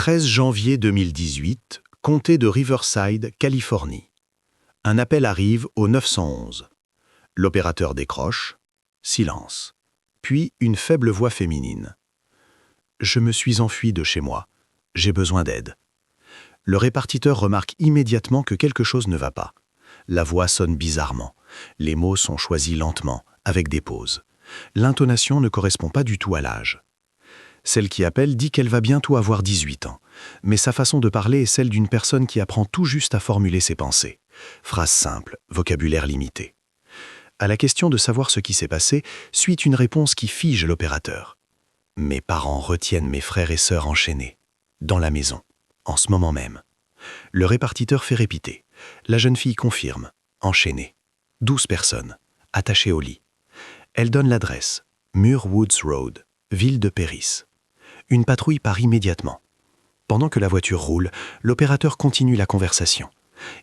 13 janvier 2018, comté de Riverside, Californie. Un appel arrive au 911. L'opérateur décroche. Silence. Puis une faible voix féminine. « Je me suis enfui de chez moi. J'ai besoin d'aide. » Le répartiteur remarque immédiatement que quelque chose ne va pas. La voix sonne bizarrement. Les mots sont choisis lentement, avec des pauses. L'intonation ne correspond pas du tout à l'âge. Celle qui appelle dit qu'elle va bientôt avoir 18 ans, mais sa façon de parler est celle d'une personne qui apprend tout juste à formuler ses pensées. Phrase simple, vocabulaire limité. À la question de savoir ce qui s'est passé, suit une réponse qui fige l'opérateur. « Mes parents retiennent mes frères et sœurs enchaînés, dans la maison, en ce moment même. » Le répartiteur fait répéter. La jeune fille confirme, enchaînée. 12 personnes, attachées au lit. Elle donne l'adresse, Muir Woods Road, ville de Perris. Une patrouille part immédiatement. Pendant que la voiture roule, l'opérateur continue la conversation.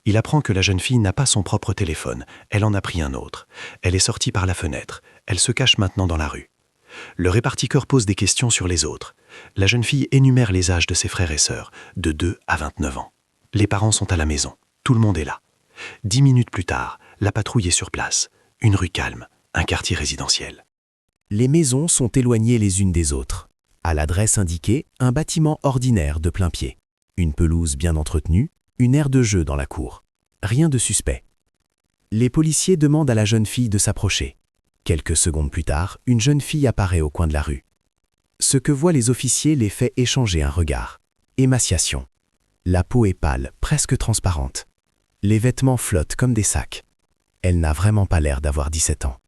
Il apprend que la jeune fille n'a pas son propre téléphone, elle en a pris un autre. Elle est sortie par la fenêtre, elle se cache maintenant dans la rue. Le répartiteur pose des questions sur les autres. La jeune fille énumère les âges de ses frères et sœurs, de 2 à 29 ans. Les parents sont à la maison, tout le monde est là. 10 minutes plus tard, la patrouille est sur place. Une rue calme, un quartier résidentiel. Les maisons sont éloignées les unes des autres. À l'adresse indiquée, un bâtiment ordinaire de plein pied. Une pelouse bien entretenue, une aire de jeu dans la cour. Rien de suspect. Les policiers demandent à la jeune fille de s'approcher. Quelques secondes plus tard, une jeune fille apparaît au coin de la rue. Ce que voient les officiers les fait échanger un regard. Émaciation. La peau est pâle, presque transparente. Les vêtements flottent comme des sacs. Elle n'a vraiment pas l'air d'avoir 17 ans.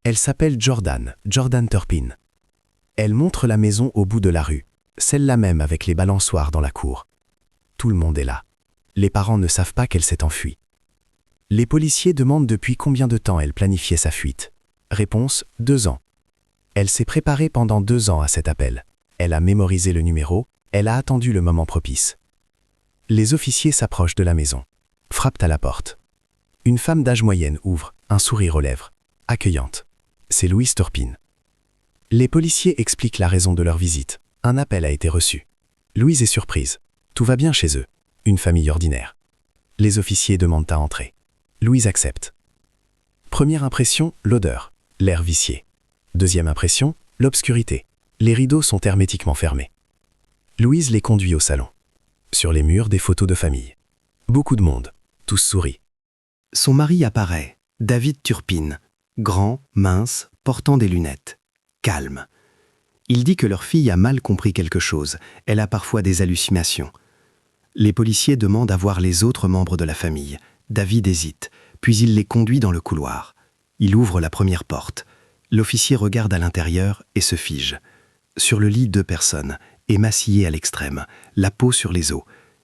Elle s'appelle Jordan Turpin. Elle montre la maison au bout de la rue, celle-là même avec les balançoires dans la cour. Tout le monde est là. Les parents ne savent pas qu'elle s'est enfuie. Les policiers demandent depuis combien de temps elle planifiait sa fuite. Réponse, 2 ans. Elle s'est préparée pendant 2 ans à cet appel. Elle a mémorisé le numéro, elle a attendu le moment propice. Les officiers s'approchent de la maison, frappent à la porte. Une femme d'âge moyenne ouvre, un sourire aux lèvres, accueillante. C'est Louise Turpin. Les policiers expliquent la raison de leur visite. Un appel a été reçu. Louise est surprise. Tout va bien chez eux. Une famille ordinaire. Les officiers demandent à entrer. Louise accepte. Première impression, l'odeur, l'air vicié. Deuxième impression, l'obscurité. Les rideaux sont hermétiquement fermés. Louise les conduit au salon. Sur les murs, des photos de famille. Beaucoup de monde. Tous sourient. Son mari apparaît, David Turpin, grand, mince, portant des lunettes. Calme. Il dit que leur fille a mal compris quelque chose. Elle a parfois des hallucinations. Les policiers demandent à voir les autres membres de la famille. David hésite, puis il les conduit dans le couloir. Il ouvre la première porte. L'officier regarde à l'intérieur et se fige. Sur le lit, 2 personnes, émaciées à l'extrême, la peau sur les os.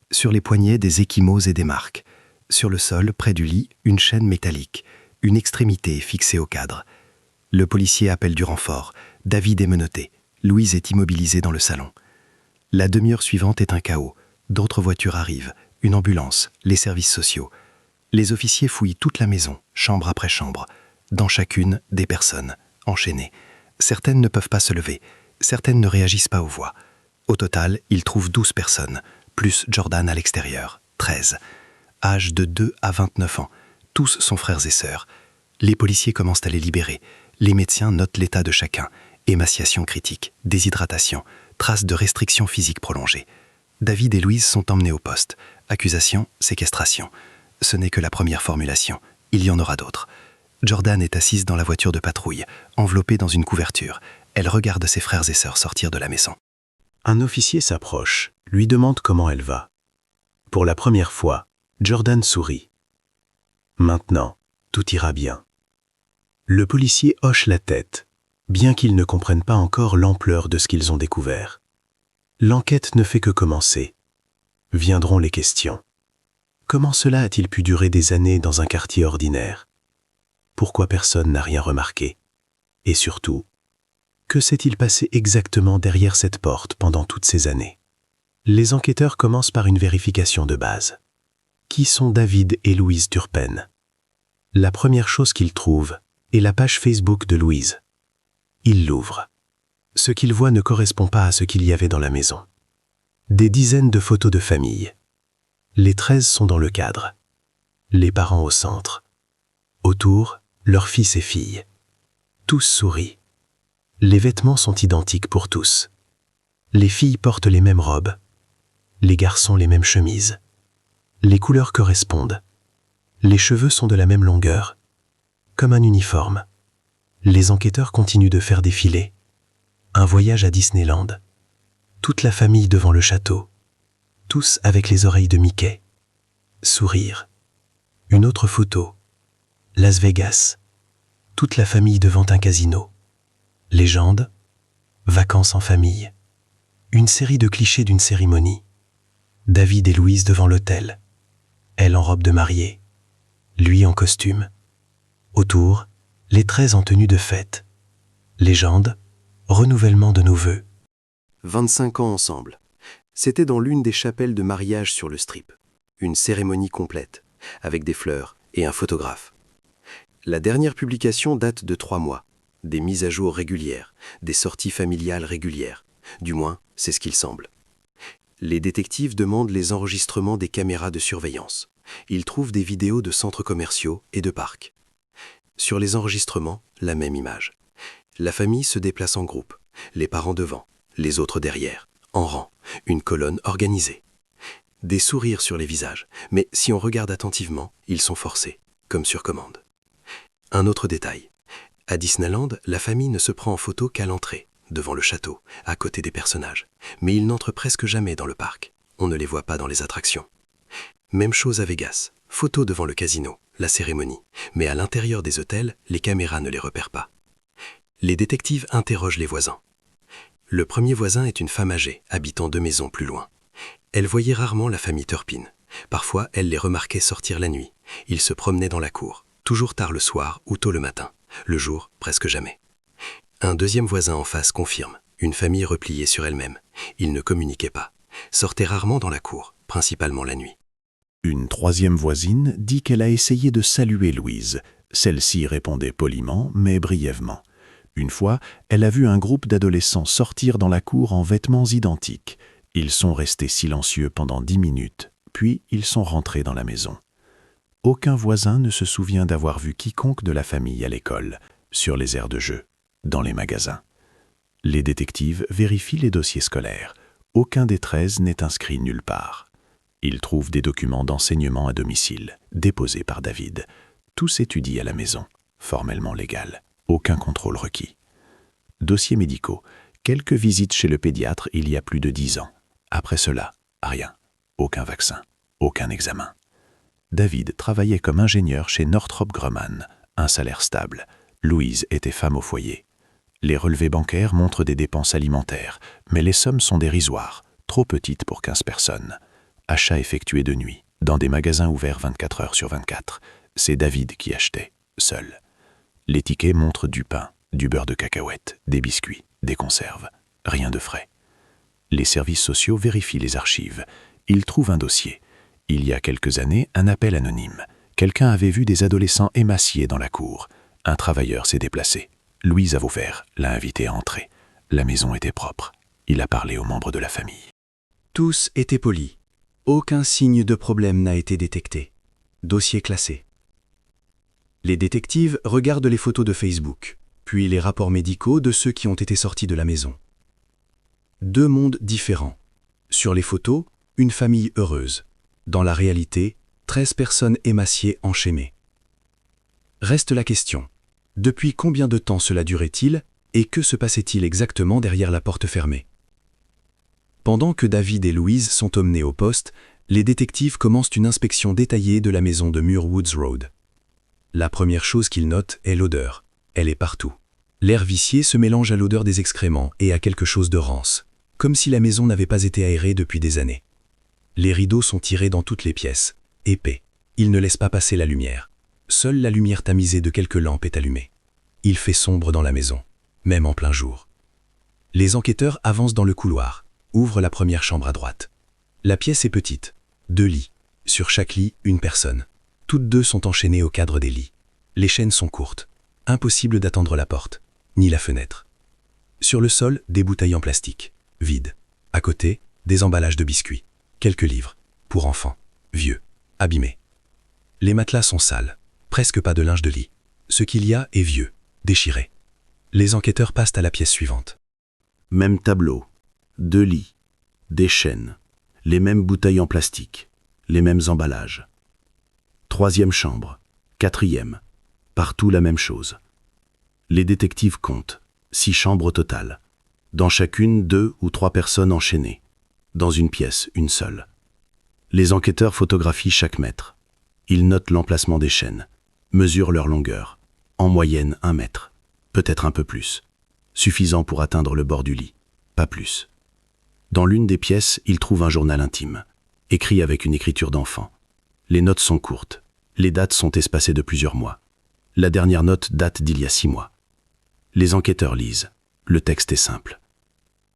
Sur les poignets, des ecchymoses et des marques. Sur le sol, près du lit, une chaîne métallique. Une extrémité est fixée au cadre. Le policier appelle du renfort. David est menotté. Louise est immobilisée dans le salon. La demi-heure suivante est un chaos. D'autres voitures arrivent. Une ambulance, les services sociaux. Les officiers fouillent toute la maison, chambre après chambre. Dans chacune, des personnes, enchaînées. Certaines ne peuvent pas se lever. Certaines ne réagissent pas aux voix. Au total, ils trouvent 12 personnes, plus Jordan à l'extérieur, 13. Âge de 2 à 29 ans. Tous sont frères et sœurs. Les policiers commencent à les libérer. Les médecins notent l'état de chacun. Émaciation critique, déshydratation, traces de restrictions physiques prolongées. David et Louise sont emmenés au poste. Accusation, séquestration. Ce n'est que la première formulation. Il y en aura d'autres. Jordan est assise dans la voiture de patrouille, enveloppée dans une couverture. Elle regarde ses frères et sœurs sortir de la maison. Un officier s'approche, lui demande comment elle va. Pour la première fois, Jordan sourit. Maintenant, tout ira bien. Le policier hoche la tête, bien qu'ils ne comprennent pas encore l'ampleur de ce qu'ils ont découvert. L'enquête ne fait que commencer. Viendront les questions. Comment cela a-t-il pu durer des années dans un quartier ordinaire? Pourquoi personne n'a rien remarqué? Et surtout, que s'est-il passé exactement derrière cette porte pendant toutes ces années? Les enquêteurs commencent par une vérification de base. Qui sont David et Louise Turpin? La première chose qu'ils trouvent est la page Facebook de Louise. Ils l'ouvrent. Ce qu'ils voient ne correspond pas à ce qu'il y avait dans la maison. Des dizaines de photos de famille. Les 13 sont dans le cadre. Les parents au centre. Autour, leurs fils et filles. Tous sourient. Les vêtements sont identiques pour tous. Les filles portent les mêmes robes. Les garçons les mêmes chemises. Les couleurs correspondent. Les cheveux sont de la même longueur. Comme un uniforme. Les enquêteurs continuent de faire défiler. Un voyage à Disneyland. Toute la famille devant le château. Tous avec les oreilles de Mickey. Sourire. Une autre photo. Las Vegas. Toute la famille devant un casino. Légende. Vacances en famille. Une série de clichés d'une cérémonie. David et Louise devant l'autel. Elle en robe de mariée. Lui en costume. Autour, les 13 en tenue de fête. Légende. Renouvellement de nos vœux. 25 ans ensemble. C'était dans l'une des chapelles de mariage sur le Strip. Une cérémonie complète, avec des fleurs et un photographe. La dernière publication date de 3 mois. Des mises à jour régulières, des sorties familiales régulières. Du moins, c'est ce qu'il semble. Les détectives demandent les enregistrements des caméras de surveillance. Ils trouvent des vidéos de centres commerciaux et de parcs. Sur les enregistrements, la même image. La famille se déplace en groupe, les parents devant, les autres derrière, en rang, une colonne organisée. Des sourires sur les visages, mais si on regarde attentivement, ils sont forcés, comme sur commande. Un autre détail. À Disneyland, la famille ne se prend en photo qu'à l'entrée, devant le château, à côté des personnages. Mais ils n'entrent presque jamais dans le parc. On ne les voit pas dans les attractions. Même chose à Vegas. Photo devant le casino, la cérémonie. Mais à l'intérieur des hôtels, les caméras ne les repèrent pas. Les détectives interrogent les voisins. Le premier voisin est une femme âgée, habitant 2 maisons plus loin. Elle voyait rarement la famille Turpin. Parfois, elle les remarquait sortir la nuit. Ils se promenaient dans la cour, toujours tard le soir ou tôt le matin. Le jour, presque jamais. Un deuxième voisin en face confirme, une famille repliée sur elle-même. Ils ne communiquaient pas, sortaient rarement dans la cour, principalement la nuit. Une troisième voisine dit qu'elle a essayé de saluer Louise. Celle-ci répondait poliment, mais brièvement. Une fois, elle a vu un groupe d'adolescents sortir dans la cour en vêtements identiques. Ils sont restés silencieux pendant 10 minutes, puis ils sont rentrés dans la maison. Aucun voisin ne se souvient d'avoir vu quiconque de la famille à l'école, sur les aires de jeu, dans les magasins. Les détectives vérifient les dossiers scolaires. Aucun des 13 n'est inscrit nulle part. Ils trouvent des documents d'enseignement à domicile, déposés par David. Tout s'étudie à la maison, formellement légal. Aucun contrôle requis. Dossiers médicaux. Quelques visites chez le pédiatre il y a plus de 10 ans. Après cela, rien. Aucun vaccin. Aucun examen. David travaillait comme ingénieur chez Northrop Grumman, un salaire stable. Louise était femme au foyer. Les relevés bancaires montrent des dépenses alimentaires, mais les sommes sont dérisoires, trop petites pour 15 personnes. Achats effectués de nuit, dans des magasins ouverts 24 heures sur 24. C'est David qui achetait, seul. Les tickets montrent du pain, du beurre de cacahuète, des biscuits, des conserves. Rien de frais. Les services sociaux vérifient les archives. Ils trouvent un dossier. Il y a quelques années, un appel anonyme. Quelqu'un avait vu des adolescents émaciés dans la cour. Un travailleur s'est déplacé. Louise Avouvert l'a invité à entrer. La maison était propre. Il a parlé aux membres de la famille. Tous étaient polis. Aucun signe de problème n'a été détecté. Dossier classé. Les détectives regardent les photos de Facebook, puis les rapports médicaux de ceux qui ont été sortis de la maison. 2 mondes différents. Sur les photos, une famille heureuse. Dans la réalité, 13 personnes émaciées enchaînées. Reste la question. Depuis combien de temps cela durait-il et que se passait-il exactement derrière la porte fermée? Pendant que David et Louise sont emmenés au poste, les détectives commencent une inspection détaillée de la maison de Muir Woods Road. La première chose qu'ils notent est l'odeur. Elle est partout. L'air vicié se mélange à l'odeur des excréments et à quelque chose de rance, comme si la maison n'avait pas été aérée depuis des années. Les rideaux sont tirés dans toutes les pièces, épais. Ils ne laissent pas passer la lumière. Seule la lumière tamisée de quelques lampes est allumée. Il fait sombre dans la maison, même en plein jour. Les enquêteurs avancent dans le couloir, ouvrent la première chambre à droite. La pièce est petite, 2 lits. Sur chaque lit, une personne. Toutes 2 sont enchaînées au cadre des lits. Les chaînes sont courtes. Impossible d'attendre la porte, ni la fenêtre. Sur le sol, des bouteilles en plastique, vides. À côté, des emballages de biscuits, quelques livres, pour enfants, vieux, abîmés. Les matelas sont sales, presque pas de linge de lit. Ce qu'il y a est vieux, déchiré. Les enquêteurs passent à la pièce suivante. Même tableau, 2 lits, des chaînes, les mêmes bouteilles en plastique, les mêmes emballages. 3e chambre, 4e, partout la même chose. Les détectives comptent, 6 chambres au total. Dans chacune, 2 ou 3 personnes enchaînées. Dans une pièce, une seule. Les enquêteurs photographient chaque mètre. Ils notent l'emplacement des chaînes, mesurent leur longueur, en moyenne 1 mètre, peut-être un peu plus, suffisant pour atteindre le bord du lit, pas plus. Dans l'une des pièces, ils trouvent un journal intime, écrit avec une écriture d'enfant. Les notes sont courtes, les dates sont espacées de plusieurs mois. La dernière note date d'il y a 6 mois. Les enquêteurs lisent, le texte est simple.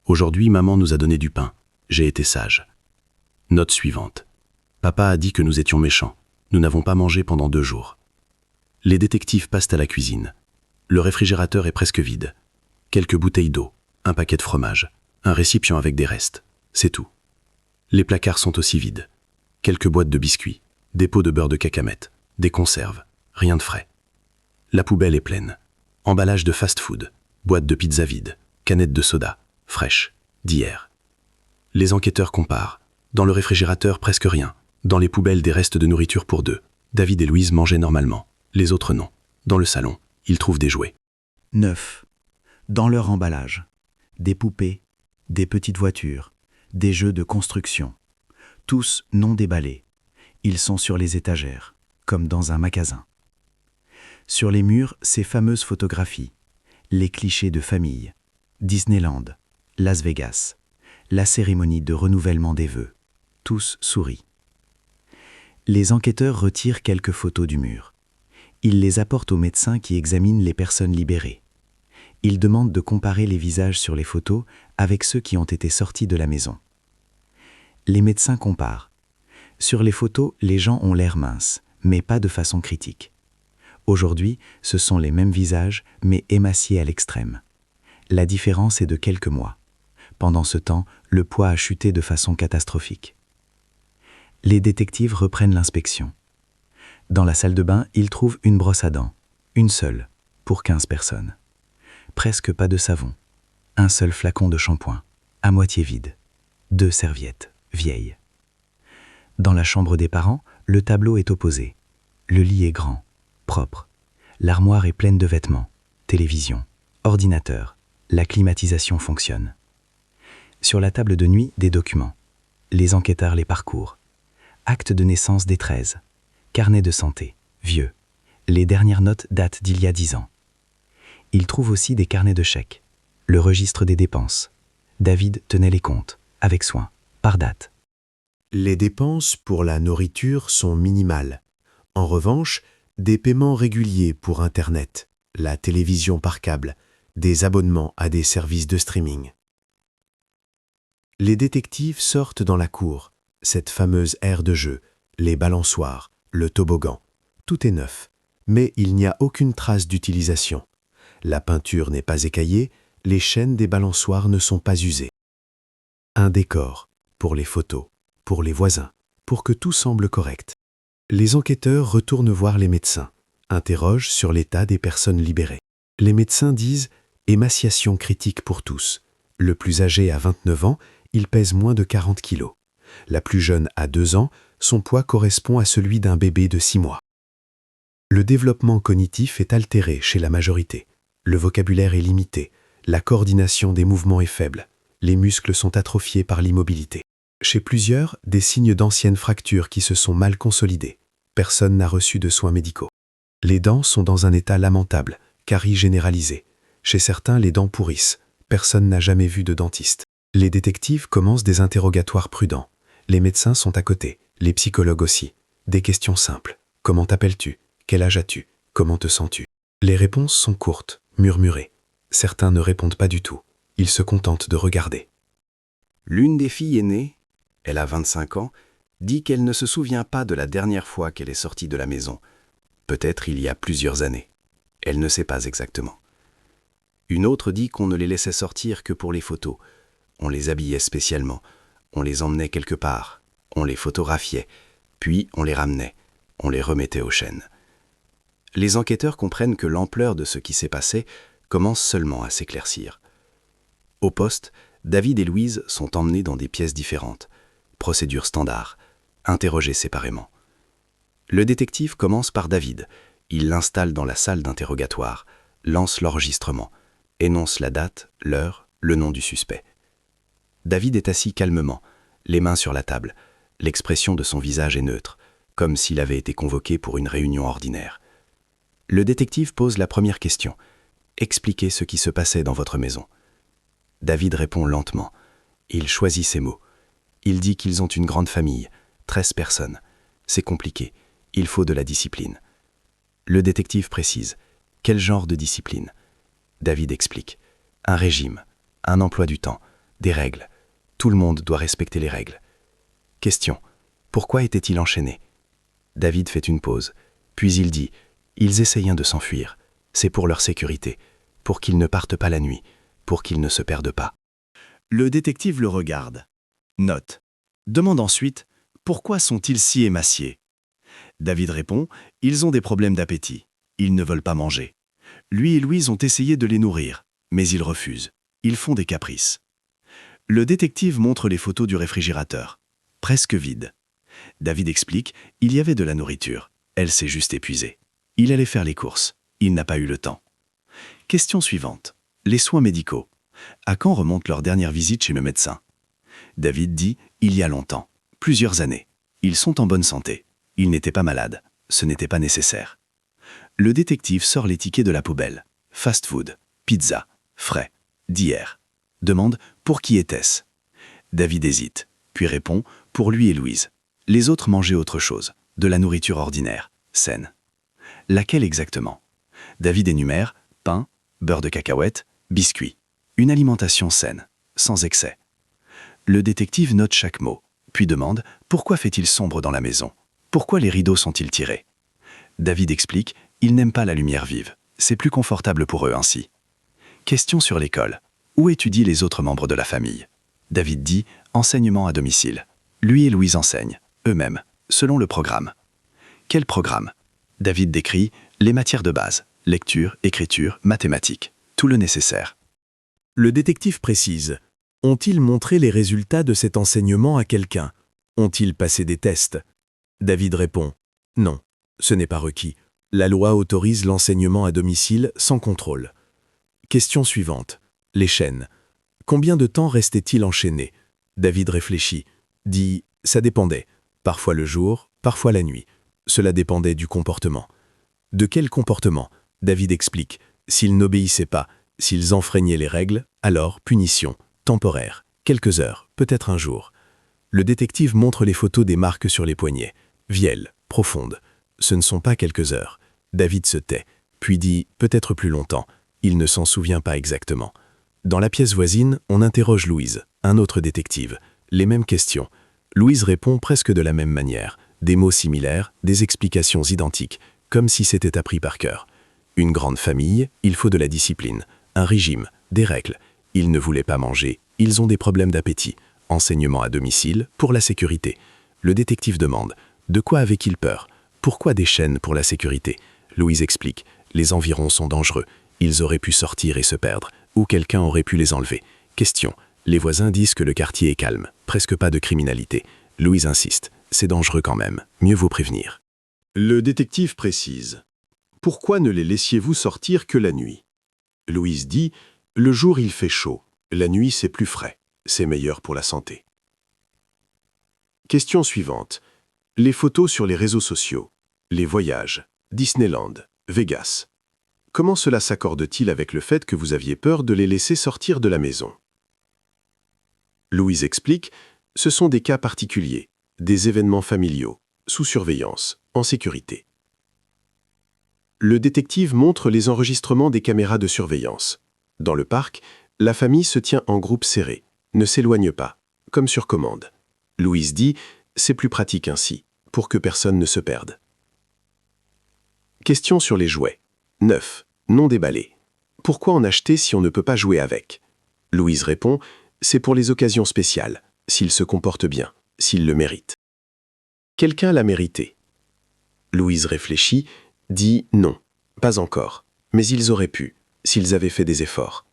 Aujourd'hui, maman nous a donné du pain, j'ai été sage. Note suivante. Papa a dit que nous étions méchants. Nous n'avons pas mangé pendant 2 jours. Les détectives passent à la cuisine. Le réfrigérateur est presque vide. Quelques bouteilles d'eau, un paquet de fromage, un récipient avec des restes. C'est tout. Les placards sont aussi vides. Quelques boîtes de biscuits, des pots de beurre de cacamette, des conserves, rien de frais. La poubelle est pleine. Emballage de fast-food, boîtes de pizza vides, canettes de soda, fraîches, d'hier. Les enquêteurs comparent. Dans le réfrigérateur, presque rien. Dans les poubelles, des restes de nourriture pour 2. David et Louise mangeaient normalement. Les autres non. Dans le salon, ils trouvent des jouets. 9. Dans leur emballage, des poupées, des petites voitures, des jeux de construction. Tous non déballés. Ils sont sur les étagères, comme dans un magasin. Sur les murs, ces fameuses photographies. Les clichés de famille. Disneyland, Las Vegas. La cérémonie de renouvellement des vœux. Tous sourient. Les enquêteurs retirent quelques photos du mur. Ils les apportent aux médecins qui examinent les personnes libérées. Ils demandent de comparer les visages sur les photos avec ceux qui ont été sortis de la maison. Les médecins comparent. Sur les photos, les gens ont l'air minces, mais pas de façon critique. Aujourd'hui, ce sont les mêmes visages, mais émaciés à l'extrême. La différence est de quelques mois. Pendant ce temps, le poids a chuté de façon catastrophique. Les détectives reprennent l'inspection. Dans la salle de bain, ils trouvent une brosse à dents, une seule, pour 15 personnes. Presque pas de savon. Un seul flacon de shampoing, à moitié vide. 2 serviettes, vieilles. Dans la chambre des parents, le tableau est opposé. Le lit est grand, propre. L'armoire est pleine de vêtements, télévision, ordinateur. La climatisation fonctionne. Sur la table de nuit, des documents. Les enquêteurs les parcourent. Acte de naissance des 13. Carnet de santé, vieux. Les dernières notes datent d'il y a 10 ans. Ils trouvent aussi des carnets de chèques. Le registre des dépenses. David tenait les comptes, avec soin, par date. Les dépenses pour la nourriture sont minimales. En revanche, des paiements réguliers pour Internet, la télévision par câble, des abonnements à des services de streaming. Les détectives sortent dans la cour, cette fameuse aire de jeu, les balançoires, le toboggan. Tout est neuf, mais il n'y a aucune trace d'utilisation. La peinture n'est pas écaillée, les chaînes des balançoires ne sont pas usées. Un décor, pour les photos, pour les voisins, pour que tout semble correct. Les enquêteurs retournent voir les médecins, interrogent sur l'état des personnes libérées. Les médecins disent « émaciation critique pour tous ». Le plus âgé a 29 ans, il pèse moins de 40 kilos. La plus jeune a 2 ans, son poids correspond à celui d'un bébé de 6 mois. Le développement cognitif est altéré chez la majorité. Le vocabulaire est limité, la coordination des mouvements est faible, les muscles sont atrophiés par l'immobilité. Chez plusieurs, des signes d'anciennes fractures qui se sont mal consolidées. Personne n'a reçu de soins médicaux. Les dents sont dans un état lamentable, carie généralisée. Chez certains, les dents pourrissent. Personne n'a jamais vu de dentiste. Les détectives commencent des interrogatoires prudents. Les médecins sont à côté, les psychologues aussi. Des questions simples. Comment t'appelles-tu? Quel âge as-tu? Comment te sens-tu? Les réponses sont courtes, murmurées. Certains ne répondent pas du tout. Ils se contentent de regarder. L'une des filles aînées, elle a 25 ans, dit qu'elle ne se souvient pas de la dernière fois qu'elle est sortie de la maison. Peut-être il y a plusieurs années. Elle ne sait pas exactement. Une autre dit qu'on ne les laissait sortir que pour les photos. On les habillait spécialement. On les emmenait quelque part, on les photographiait, puis on les ramenait, on les remettait aux chaînes. Les enquêteurs comprennent que l'ampleur de ce qui s'est passé commence seulement à s'éclaircir. Au poste, David et Louise sont emmenés dans des pièces différentes, procédure standard, interrogés séparément. Le détective commence par David. Il l'installe dans la salle d'interrogatoire, lance l'enregistrement, énonce la date, l'heure, le nom du suspect. David est assis calmement, les mains sur la table. L'expression de son visage est neutre, comme s'il avait été convoqué pour une réunion ordinaire. Le détective pose la première question. Expliquez ce qui se passait dans votre maison. David répond lentement. Il choisit ses mots. Il dit qu'ils ont une grande famille, 13 personnes. C'est compliqué, il faut de la discipline. Le détective précise. Quel genre de discipline? David explique. Un régime, un emploi du temps, des règles. Tout le monde doit respecter les règles. Question. Pourquoi étaient-ils enchaînés? David fait une pause, puis il dit. Ils essayaient de s'enfuir. C'est pour leur sécurité, pour qu'ils ne partent pas la nuit, pour qu'ils ne se perdent pas. Le détective le regarde. Note. Demande ensuite, pourquoi sont-ils si émaciés? David répond, ils ont des problèmes d'appétit. Ils ne veulent pas manger. Lui et Louise ont essayé de les nourrir, mais ils refusent. Ils font des caprices. Le détective montre les photos du réfrigérateur, presque vide. David explique, il y avait de la nourriture. Elle s'est juste épuisée. Il allait faire les courses. Il n'a pas eu le temps. Question suivante. Les soins médicaux. À quand remonte leur dernière visite chez le médecin? David dit, il y a longtemps, plusieurs années. Ils sont en bonne santé. Ils n'étaient pas malades. Ce n'était pas nécessaire. Le détective sort les tickets de la poubelle. Fast-food, pizza, frais, d'hier. Demande, pour qui était-ce? David hésite, puis répond, pour lui et Louise. Les autres mangeaient autre chose, de la nourriture ordinaire, saine. Laquelle exactement? David énumère, pain, beurre de cacahuète, biscuits. Une alimentation saine, sans excès. Le détective note chaque mot, puis demande, pourquoi fait-il sombre dans la maison? Pourquoi les rideaux sont-ils tirés? David explique, ils n'aiment pas la lumière vive. C'est plus confortable pour eux ainsi. Question sur l'école. Où étudient les autres membres de la famille? David dit, enseignement à domicile. Lui et Louise enseignent, eux-mêmes, selon le programme. Quel programme? David décrit les matières de base, lecture, écriture, mathématiques, tout le nécessaire. Le détective précise. Ont-ils montré les résultats de cet enseignement à quelqu'un? Ont-ils passé des tests? David répond. Non, ce n'est pas requis. La loi autorise l'enseignement à domicile sans contrôle. Question suivante. Les chaînes. Combien de temps restaient-ils enchaînés? David réfléchit. Dit, ça dépendait. Parfois le jour, parfois la nuit. Cela dépendait du comportement. De quel comportement? David explique. S'ils n'obéissaient pas, s'ils enfreignaient les règles, alors punition, temporaire, quelques heures, peut-être un jour. Le détective montre les photos des marques sur les poignets. Vielles, profondes. Ce ne sont pas quelques heures. David se tait, puis dit peut-être plus longtemps. Il ne s'en souvient pas exactement. Dans la pièce voisine, on interroge Louise, un autre détective. Les mêmes questions. Louise répond presque de la même manière. Des mots similaires, des explications identiques, comme si c'était appris par cœur. Une grande famille, il faut de la discipline, un régime, des règles. Ils ne voulaient pas manger, ils ont des problèmes d'appétit. Enseignement à domicile, pour la sécurité. Le détective demande, de quoi avaient-ils peur? Pourquoi des chaînes pour la sécurité? Louise explique, les environs sont dangereux. Ils auraient pu sortir et se perdre, ou quelqu'un aurait pu les enlever. Question, les voisins disent que le quartier est calme, presque pas de criminalité. Louise insiste, c'est dangereux quand même, mieux vaut prévenir. Le détective précise. Pourquoi ne les laissiez-vous sortir que la nuit? Louise dit, le jour il fait chaud, la nuit c'est plus frais, c'est meilleur pour la santé. Question suivante. Les photos sur les réseaux sociaux, les voyages, Disneyland, Vegas. Comment cela s'accorde-t-il avec le fait que vous aviez peur de les laisser sortir de la maison? Louise explique, ce sont des cas particuliers, des événements familiaux, sous surveillance, en sécurité. Le détective montre les enregistrements des caméras de surveillance. Dans le parc, la famille se tient en groupe serré, ne s'éloigne pas, comme sur commande. Louise dit, c'est plus pratique ainsi, pour que personne ne se perde. Question sur les jouets. 9. Non déballés. Pourquoi en acheter si on ne peut pas jouer avec? Louise répond, c'est pour les occasions spéciales. s'il se comporte bien, s'il le mérite. Quelqu'un l'a mérité. Louise réfléchit, dit non, pas encore, mais ils auraient pu, s'ils avaient fait des efforts.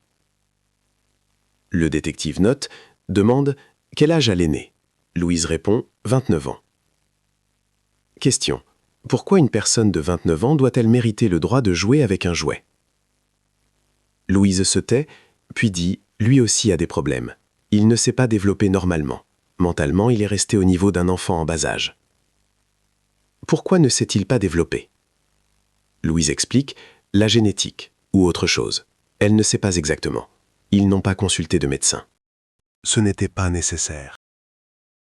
Le détective note, demande quel âge a l'aîné. Louise répond 29 ans. Question. Pourquoi une personne de 29 ans doit-elle mériter le droit de jouer avec un jouet? Louise se tait, puis dit lui aussi a des problèmes. Il ne s'est pas développé normalement. Mentalement, il est resté au niveau d'un enfant en bas âge. Pourquoi ne s'est-il pas développé? Louise explique la génétique ou autre chose. Elle ne sait pas exactement. Ils n'ont pas consulté de médecin. Ce n'était pas nécessaire.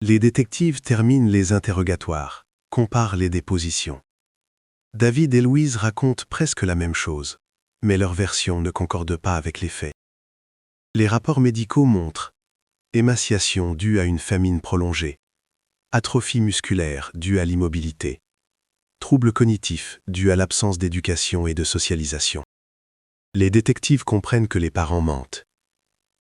Les détectives terminent les interrogatoires, comparent les dépositions. David et Louise racontent presque la même chose, mais leurs versions ne concordent pas avec les faits. Les rapports médicaux montrent émaciation due à une famine prolongée, atrophie musculaire due à l'immobilité, troubles cognitifs dus à l'absence d'éducation et de socialisation. Les détectives comprennent que les parents mentent.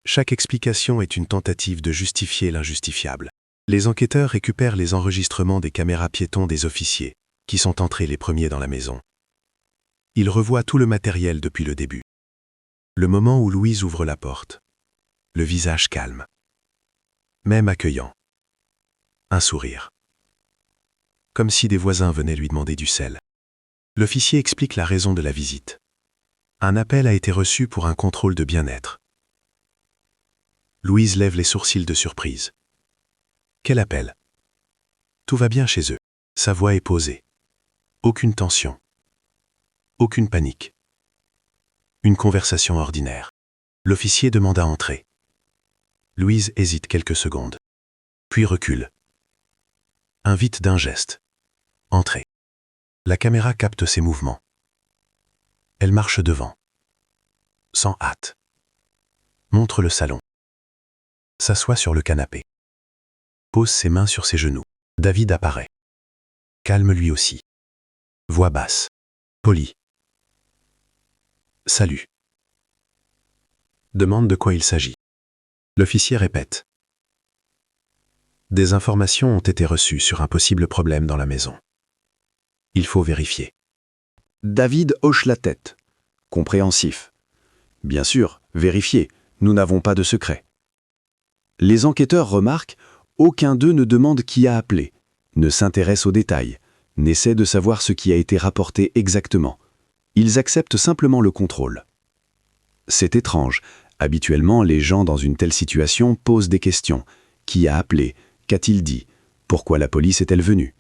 Chaque explication est une tentative de justifier l'injustifiable. Les enquêteurs récupèrent les enregistrements des caméras piétons des officiers, qui sont entrés les premiers dans la maison. Ils revoient tout le matériel depuis le début. Le moment où Louise ouvre la porte. Le visage calme. Même accueillant. Un sourire. Comme si des voisins venaient lui demander du sel. L'officier explique la raison de la visite. Un appel a été reçu pour un contrôle de bien-être. Louise lève les sourcils de surprise. Quel appel? Tout va bien chez eux. Sa voix est posée. Aucune tension. Aucune panique. Une conversation ordinaire. L'officier demande à entrer. Louise hésite quelques secondes. Puis recule. Invite d'un geste. Entrez. La caméra capte ses mouvements. Elle marche devant. Sans hâte. Montre le salon. S'assoit sur le canapé. Pose ses mains sur ses genoux. David apparaît. Calme lui aussi. Voix basse. Polie. Salut. Demande de quoi il s'agit. L'officier répète. Des informations ont été reçues sur un possible problème dans la maison. Il faut vérifier. David hoche la tête. Compréhensif. Bien sûr, vérifiez, nous n'avons pas de secret. Les enquêteurs remarquent, aucun d'eux ne demande qui a appelé, ne s'intéresse aux détails, n'essaie de savoir ce qui a été rapporté exactement. Ils acceptent simplement le contrôle. C'est étrange. Habituellement, les gens dans une telle situation posent des questions. Qui a appelé? Qu'a-t-il dit? Pourquoi la police est-elle venue?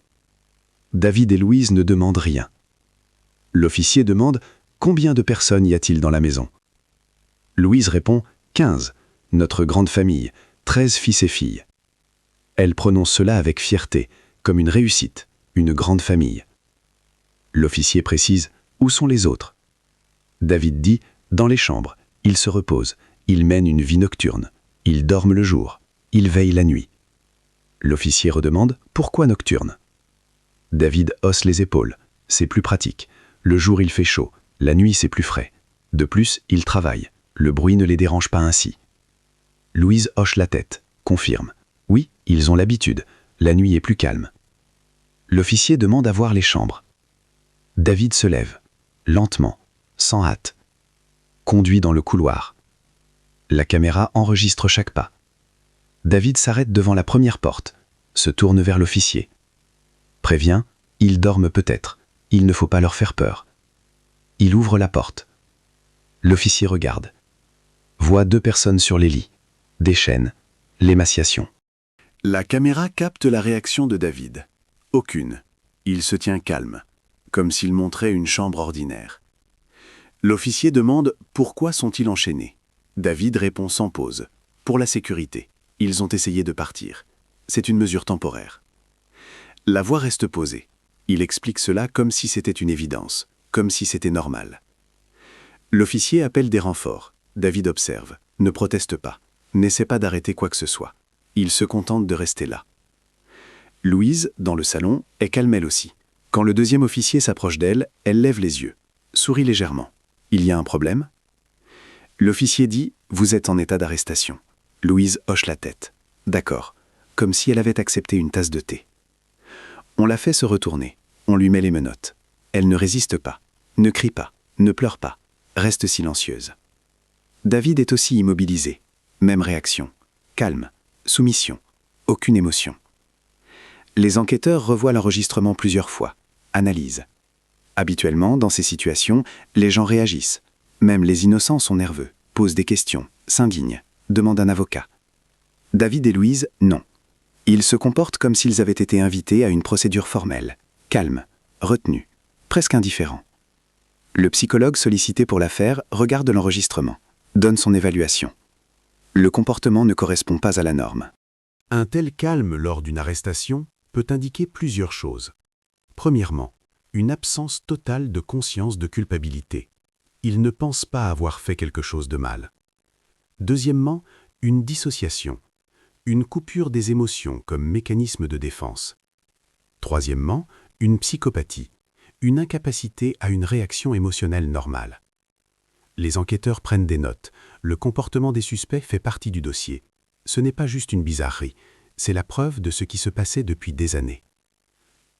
David et Louise ne demandent rien. L'officier demande combien de personnes y a-t-il dans la maison? Louise répond 15, notre grande famille, 13 fils et filles. Elle prononce cela avec fierté, comme une réussite, une grande famille. L'officier précise où sont les autres? David dit dans les chambres, ils se reposent, ils mènent une vie nocturne, ils dorment le jour, ils veillent la nuit. L'officier redemande pourquoi nocturne? David hausse les épaules, c'est plus pratique. Le jour il fait chaud, la nuit c'est plus frais. De plus, ils travaillent, le bruit ne les dérange pas ainsi. Louise hoche la tête, confirme. Oui, ils ont l'habitude, la nuit est plus calme. L'officier demande à voir les chambres. David se lève, lentement, sans hâte. Conduit dans le couloir. La caméra enregistre chaque pas. David s'arrête devant la première porte, se tourne vers l'officier. Prévient, ils dorment peut-être, il ne faut pas leur faire peur. Il ouvre la porte. L'officier regarde. Voit 2 personnes sur les lits. Déchaîne, l'émaciation. La caméra capte la réaction de David. Aucune. Il se tient calme, comme s'il montrait une chambre ordinaire. L'officier demande pourquoi sont-ils enchaînés. David répond sans pause. Pour la sécurité. Ils ont essayé de partir. C'est une mesure temporaire. La voix reste posée. Il explique cela comme si c'était une évidence, comme si c'était normal. L'officier appelle des renforts. David observe, ne proteste pas, n'essaie pas d'arrêter quoi que ce soit. Il se contente de rester là. Louise, dans le salon, est calme elle aussi. Quand le deuxième officier s'approche d'elle, elle lève les yeux, sourit légèrement. Il y a un problème? L'officier dit « Vous êtes en état d'arrestation ». Louise hoche la tête. « D'accord. comme si elle avait accepté une tasse de thé. On la fait se retourner, on lui met les menottes. Elle ne résiste pas, ne crie pas, ne pleure pas, reste silencieuse. David est aussi immobilisé. Même réaction. Calme, soumission, aucune émotion. Les enquêteurs revoient l'enregistrement plusieurs fois, analysent. Habituellement, dans ces situations, les gens réagissent. Même les innocents sont nerveux, posent des questions, s'indignent, demandent un avocat. David et Louise, non. Ils se comportent comme s'ils avaient été invités à une procédure formelle, calme, retenu, presque indifférent. Le psychologue sollicité pour l'affaire regarde l'enregistrement, donne son évaluation. Le comportement ne correspond pas à la norme. Un tel calme lors d'une arrestation peut indiquer plusieurs choses. Premièrement, une absence totale de conscience de culpabilité. Il ne pense pas avoir fait quelque chose de mal. Deuxièmement, une dissociation, une coupure des émotions comme mécanisme de défense. Troisièmement, une psychopathie, une incapacité à une réaction émotionnelle normale. Les enquêteurs prennent des notes. Le comportement des suspects fait partie du dossier. Ce n'est pas juste une bizarrerie, c'est la preuve de ce qui se passait depuis des années.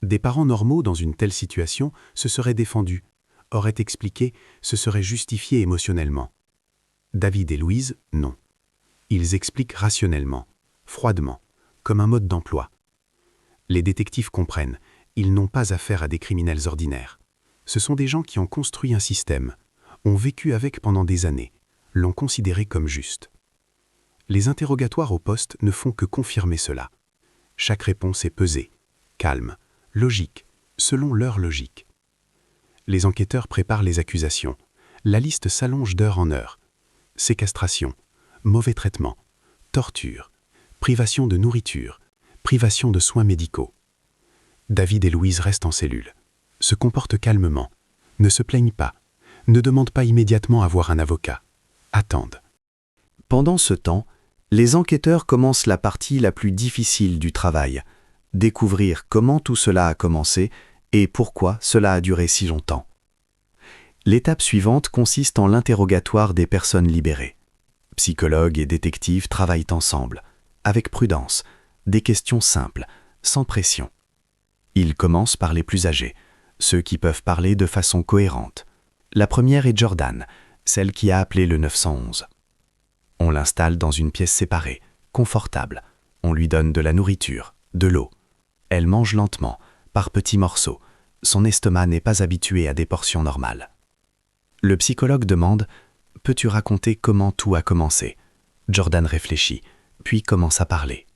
Des parents normaux dans une telle situation se seraient défendus, auraient expliqué, se seraient justifiés émotionnellement. David et Louise, non. Ils expliquent rationnellement, froidement, comme un mode d'emploi. Les détectives comprennent, ils n'ont pas affaire à des criminels ordinaires. Ce sont des gens qui ont construit un système, ont vécu avec pendant des années, l'ont considéré comme juste. Les interrogatoires au poste ne font que confirmer cela. Chaque réponse est pesée, calme, logique, selon leur logique. Les enquêteurs préparent les accusations. La liste s'allonge d'heure en heure. Séquestration, mauvais traitement, torture, privation de nourriture, privation de soins médicaux. David et Louise restent en cellule, se comportent calmement, ne se plaignent pas, ne demandent pas immédiatement à voir un avocat, attendent. Pendant ce temps, les enquêteurs commencent la partie la plus difficile du travail, découvrir comment tout cela a commencé et pourquoi cela a duré si longtemps. L'étape suivante consiste en l'interrogatoire des personnes libérées. Psychologues et détectives travaillent ensemble, avec prudence, des questions simples, sans pression. Ils commencent par les plus âgés, ceux qui peuvent parler de façon cohérente. La première est Jordan, celle qui a appelé le 911. On l'installe dans une pièce séparée, confortable. On lui donne de la nourriture, de l'eau. Elle mange lentement, par petits morceaux. Son estomac n'est pas habitué à des portions normales. Le psychologue demande « Peux-tu raconter comment tout a commencé ?» Jordan réfléchit, puis commence à parler.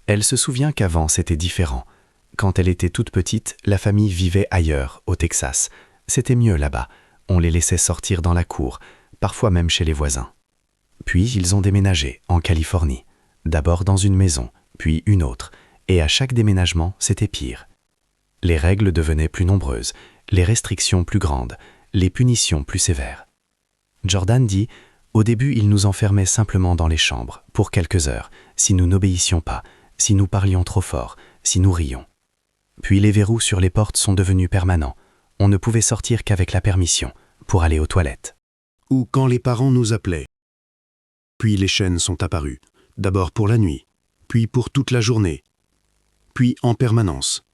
Elle se souvient qu'avant c'était différent. Quand elle était toute petite, la famille vivait ailleurs, au Texas. C'était mieux là-bas. On les laissait sortir dans la cour, parfois même chez les voisins. Puis ils ont déménagé, en Californie. D'abord dans une maison, puis une autre. Et à chaque déménagement, c'était pire. Les règles devenaient plus nombreuses, les restrictions plus grandes, les punitions plus sévères. Jordan dit « Au début, ils nous enfermaient simplement dans les chambres, pour quelques heures, si nous n'obéissions pas, si nous parlions trop fort, si nous rions. Puis les verrous sur les portes sont devenus permanents. On ne pouvait sortir qu'avec la permission, pour aller aux toilettes. » Ou quand les parents nous appelaient. Puis les chaînes sont apparues, d'abord pour la nuit, puis pour toute la journée, puis en permanence.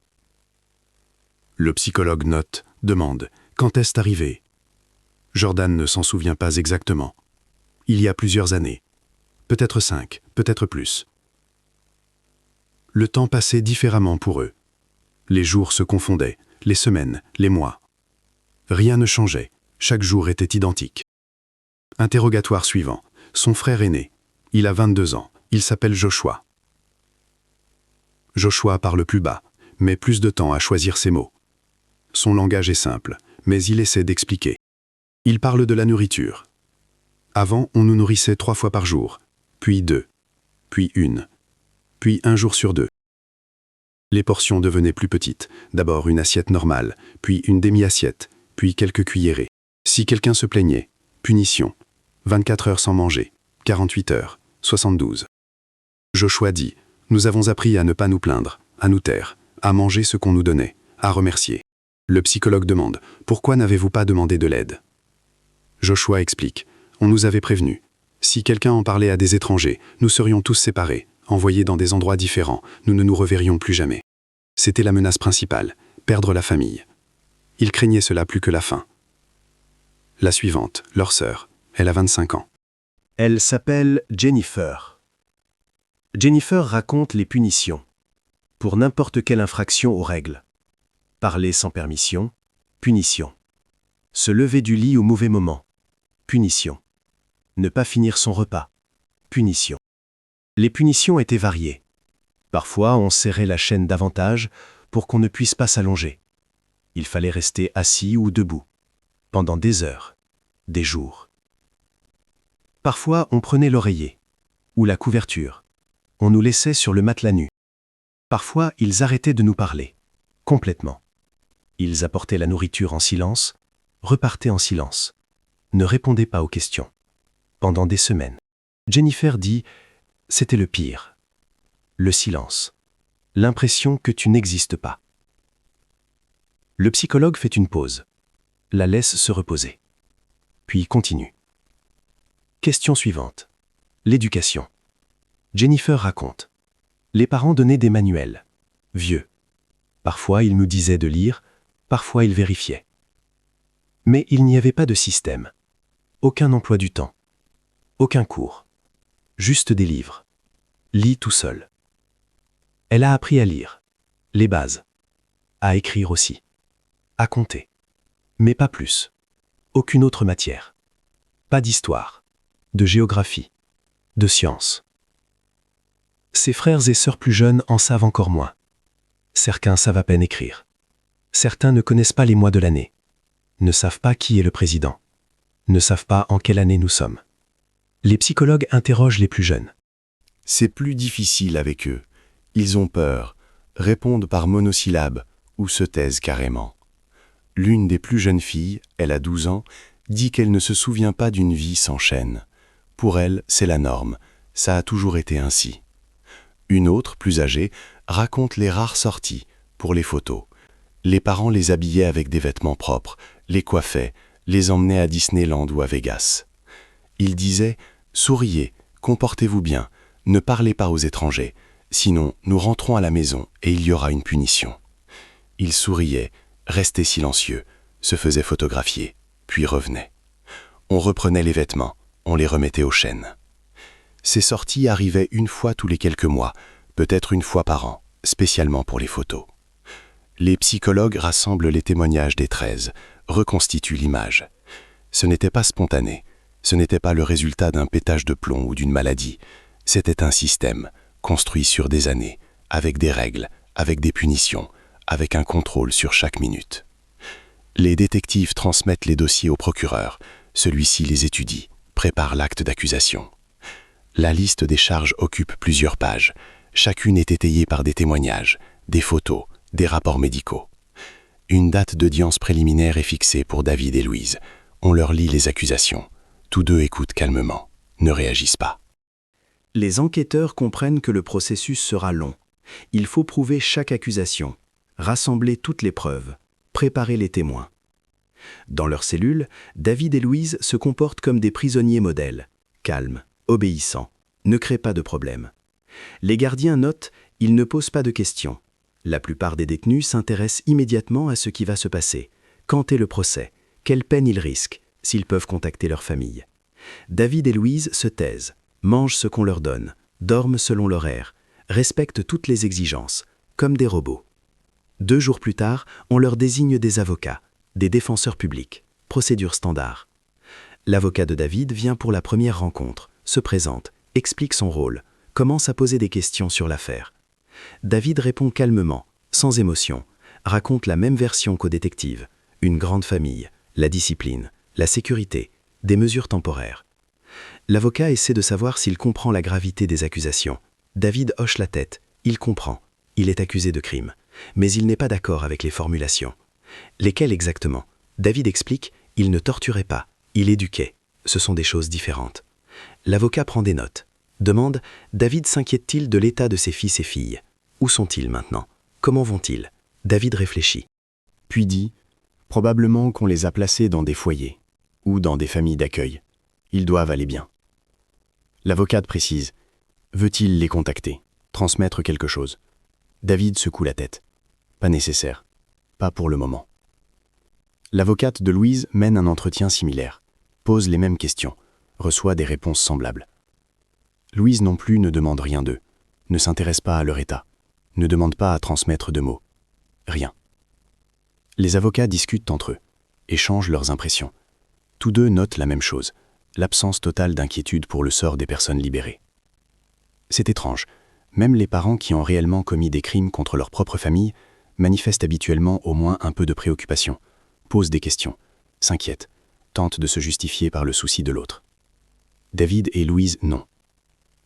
Le psychologue note, demande « Quand est-ce arrivé ?» Jordan ne s'en souvient pas exactement. Il y a plusieurs années. Peut-être 5, peut-être plus. Le temps passait différemment pour eux. Les jours se confondaient, les semaines, les mois. Rien ne changeait, chaque jour était identique. Interrogatoire suivant. Son frère aîné. Il a 22 ans, il s'appelle Joshua. Joshua parle plus bas, met plus de temps à choisir ses mots. Son langage est simple, mais il essaie d'expliquer. Il parle de la nourriture. Avant, on nous nourrissait 3 fois par jour, puis 2, puis 1, puis 1 jour sur 2. Les portions devenaient plus petites, d'abord une assiette normale, puis une demi-assiette, puis quelques cuillerées. Si quelqu'un se plaignait, punition, 24 heures sans manger, 48 heures, 72. Joshua dit, nous avons appris à ne pas nous plaindre, à nous taire, à manger ce qu'on nous donnait, à remercier. Le psychologue demande, pourquoi n'avez-vous pas demandé de l'aide? Joshua explique, on nous avait prévenus. Si quelqu'un en parlait à des étrangers, nous serions tous séparés, envoyés dans des endroits différents, nous ne nous reverrions plus jamais. C'était la menace principale, perdre la famille. Ils craignaient cela plus que la faim. La suivante, leur sœur, elle a 25 ans. Elle s'appelle Jennifer. Jennifer raconte les punitions. Pour n'importe quelle infraction aux règles. Parler sans permission, punition. Se lever du lit au mauvais moment, punition. Ne pas finir son repas, punition. Les punitions étaient variées. Parfois, on serrait la chaîne davantage pour qu'on ne puisse pas s'allonger. Il fallait rester assis ou debout, pendant des heures, des jours. Parfois, on prenait l'oreiller, ou la couverture. On nous laissait sur le matelas nu. Parfois, ils arrêtaient de nous parler, complètement. Ils apportaient la nourriture en silence, repartaient en silence, ne répondaient pas aux questions. Pendant des semaines. Jennifer dit « C'était le pire. Le silence. L'impression que tu n'existes pas. » Le psychologue fait une pause, la laisse se reposer, puis continue. Question suivante. L'éducation. Jennifer raconte. Les parents donnaient des manuels, vieux. Parfois, ils nous disaient de lire, parfois, ils vérifiaient. Mais il n'y avait pas de système. Aucun emploi du temps. Aucun cours. Juste des livres. Lis tout seul. Elle a appris à lire. Les bases. À écrire aussi. À compter. Mais pas plus. Aucune autre matière. Pas d'histoire. De géographie. De sciences. Ses frères et sœurs plus jeunes en savent encore moins. Certains savent à peine écrire. Certains ne connaissent pas les mois de l'année. Ne savent pas qui est le président. Ne savent pas en quelle année nous sommes. Les psychologues interrogent les plus jeunes. C'est plus difficile avec eux. Ils ont peur, répondent par monosyllabes ou se taisent carrément. L'une des plus jeunes filles, elle a 12 ans, dit qu'elle ne se souvient pas d'une vie sans chaîne. Pour elle, c'est la norme. Ça a toujours été ainsi. Une autre, plus âgée, raconte les rares sorties, pour les photos. Les parents les habillaient avec des vêtements propres, les coiffaient, les emmenaient à Disneyland ou à Vegas. Ils disaient « Souriez, comportez-vous bien, ne parlez pas aux étrangers, sinon nous rentrons à la maison et il y aura une punition. » Ils souriaient, restaient silencieux, se faisaient photographier, puis revenaient. On reprenait les vêtements, on les remettait aux chaînes. Ces sorties arrivaient une fois tous les quelques mois, peut-être une fois par an, spécialement pour les photos. Les psychologues rassemblent les témoignages des 13, reconstituent l'image. Ce n'était pas spontané, ce n'était pas le résultat d'un pétage de plomb ou d'une maladie. C'était un système, construit sur des années, avec des règles, avec des punitions, avec un contrôle sur chaque minute. Les détectives transmettent les dossiers au procureur, celui-ci les étudie, prépare l'acte d'accusation. La liste des charges occupe plusieurs pages. Chacune est étayée par des témoignages, des photos, des rapports médicaux. Une date d'audience préliminaire est fixée pour David et Louise. On leur lit les accusations. Tous deux écoutent calmement, ne réagissent pas. Les enquêteurs comprennent que le processus sera long. Il faut prouver chaque accusation, rassembler toutes les preuves, préparer les témoins. Dans leur cellule, David et Louise se comportent comme des prisonniers modèles, calmes, obéissants, ne créent pas de problème. Les gardiens notent, ils ne posent pas de questions. La plupart des détenus s'intéressent immédiatement à ce qui va se passer. Quand est le procès? Quelle peine ils risquent? S'ils peuvent contacter leur famille. David et Louise se taisent, mangent ce qu'on leur donne, dorment selon l'horaire, respectent toutes les exigences, comme des robots. 2 jours plus tard, on leur désigne des avocats, des défenseurs publics, procédure standard. L'avocat de David vient pour la première rencontre, se présente, explique son rôle, commence à poser des questions sur l'affaire. David répond calmement, sans émotion, raconte la même version qu'au détective, une grande famille, la discipline, la sécurité, des mesures temporaires. L'avocat essaie de savoir s'il comprend la gravité des accusations. David hoche la tête, il comprend, il est accusé de crime, mais il n'est pas d'accord avec les formulations. Lesquelles exactement? David explique, il ne torturait pas, il éduquait, ce sont des choses différentes. L'avocat prend des notes. Demande, David s'inquiète-t-il de l'état de ses fils et filles? Où sont-ils maintenant? Comment vont-ils? David réfléchit. Puis dit, probablement qu'on les a placés dans des foyers ou dans des familles d'accueil. Ils doivent aller bien. L'avocate précise, Veut-il les contacter? Transmettre quelque chose? David secoue la tête. Pas nécessaire. Pas pour le moment. L'avocate de Louise mène un entretien similaire, pose les mêmes questions, reçoit des réponses semblables. Louise non plus ne demande rien d'eux, ne s'intéresse pas à leur état, ne demande pas à transmettre de mots. Rien. Les avocats discutent entre eux, échangent leurs impressions. Tous deux notent la même chose, l'absence totale d'inquiétude pour le sort des personnes libérées. C'est étrange, même les parents qui ont réellement commis des crimes contre leur propre famille manifestent habituellement au moins un peu de préoccupation, posent des questions, s'inquiètent, tentent de se justifier par le souci de l'autre. David et Louise, non.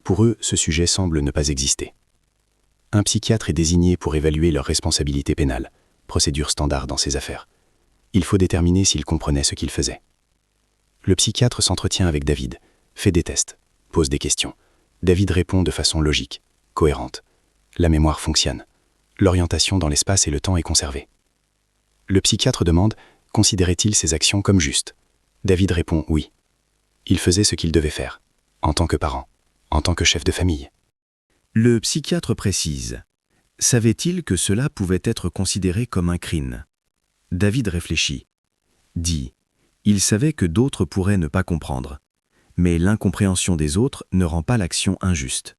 Pour eux, ce sujet semble ne pas exister. Un psychiatre est désigné pour évaluer leur responsabilité pénale, procédure standard dans ces affaires. Il faut déterminer s'ils comprenaient ce qu'ils faisaient. Le psychiatre s'entretient avec David, fait des tests, pose des questions. David répond de façon logique, cohérente. La mémoire fonctionne. L'orientation dans l'espace et le temps est conservée. Le psychiatre demande « Considérait-il ses actions comme justes ?» David répond « Oui ». Il faisait ce qu'il devait faire, en tant que parent, en tant que chef de famille. Le psychiatre précise. Savait-il que cela pouvait être considéré comme un crime? David réfléchit. Dit. Il savait que d'autres pourraient ne pas comprendre. Mais l'incompréhension des autres ne rend pas l'action injuste.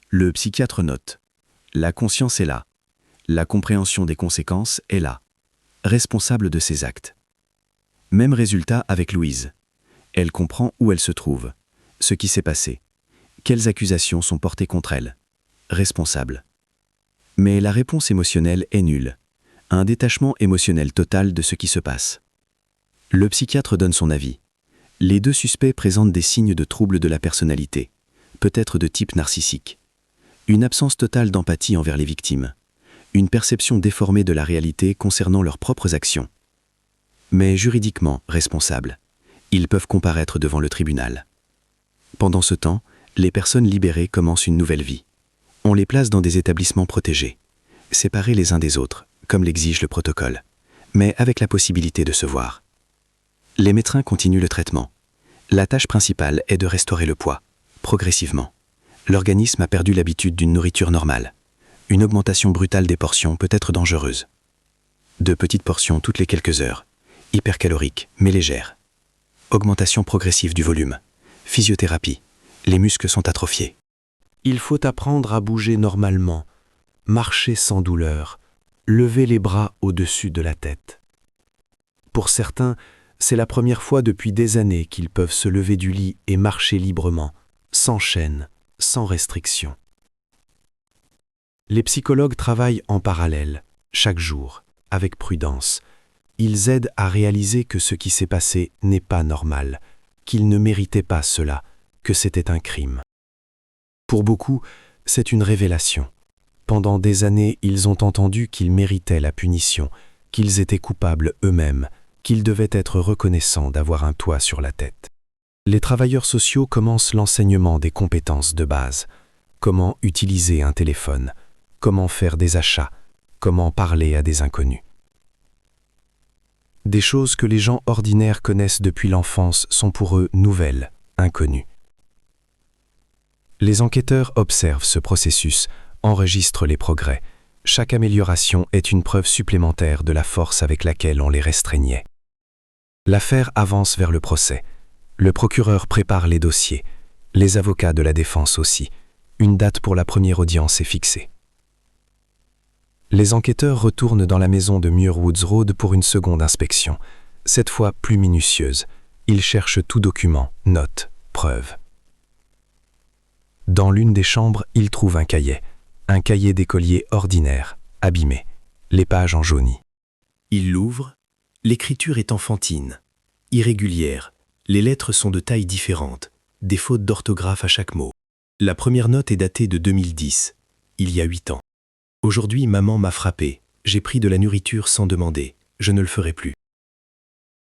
Le psychiatre note. La conscience est là. La compréhension des conséquences est là. Responsable de ses actes. Même résultat avec Louise. Elle comprend où elle se trouve, ce qui s'est passé. Quelles accusations sont portées contre elle? Responsable. Mais la réponse émotionnelle est nulle. Un détachement émotionnel total de ce qui se passe. Le psychiatre donne son avis. Les deux suspects présentent des signes de troubles de la personnalité, peut-être de type narcissique. Une absence totale d'empathie envers les victimes. Une perception déformée de la réalité concernant leurs propres actions. Mais juridiquement responsables. Ils peuvent comparaître devant le tribunal. Pendant ce temps, les personnes libérées commencent une nouvelle vie. On les place dans des établissements protégés, séparés les uns des autres, comme l'exige le protocole, mais avec la possibilité de se voir. Les médecins continuent le traitement. La tâche principale est de restaurer le poids, progressivement. L'organisme a perdu l'habitude d'une nourriture normale. Une augmentation brutale des portions peut être dangereuse. De petites portions toutes les quelques heures, hypercaloriques mais légères. Augmentation progressive du volume. Physiothérapie. Les muscles sont atrophiés. Il faut apprendre à bouger normalement, marcher sans douleur, lever les bras au-dessus de la tête. Pour certains, c'est la première fois depuis des années qu'ils peuvent se lever du lit et marcher librement, sans chaîne, sans restriction. Les psychologues travaillent en parallèle, chaque jour, avec prudence. Ils aident à réaliser que ce qui s'est passé n'est pas normal, qu'ils ne méritaient pas cela, que c'était un crime. Pour beaucoup, c'est une révélation. Pendant des années, ils ont entendu qu'ils méritaient la punition, qu'ils étaient coupables eux-mêmes, qu'ils devaient être reconnaissants d'avoir un toit sur la tête. Les travailleurs sociaux commencent l'enseignement des compétences de base. Comment utiliser un téléphone, comment faire des achats, comment parler à des inconnus. Des choses que les gens ordinaires connaissent depuis l'enfance sont pour eux nouvelles, inconnues. Les enquêteurs observent ce processus, enregistrent les progrès. Chaque amélioration est une preuve supplémentaire de la force avec laquelle on les restreignait. L'affaire avance vers le procès. Le procureur prépare les dossiers. Les avocats de la défense aussi. Une date pour la première audience est fixée. Les enquêteurs retournent dans la maison de Muir Woods Road pour une seconde inspection, cette fois plus minutieuse. Ils cherchent tout document, notes, preuves. Dans l'une des chambres, ils trouvent un cahier d'écolier ordinaire, abîmé, les pages en jauni. Ils l'ouvrent, l'écriture est enfantine, irrégulière, les lettres sont de tailles différentes, des fautes d'orthographe à chaque mot. La première note est datée de 2010, il y a 8 ans. Aujourd'hui, maman m'a frappé, j'ai pris de la nourriture sans demander, je ne le ferai plus.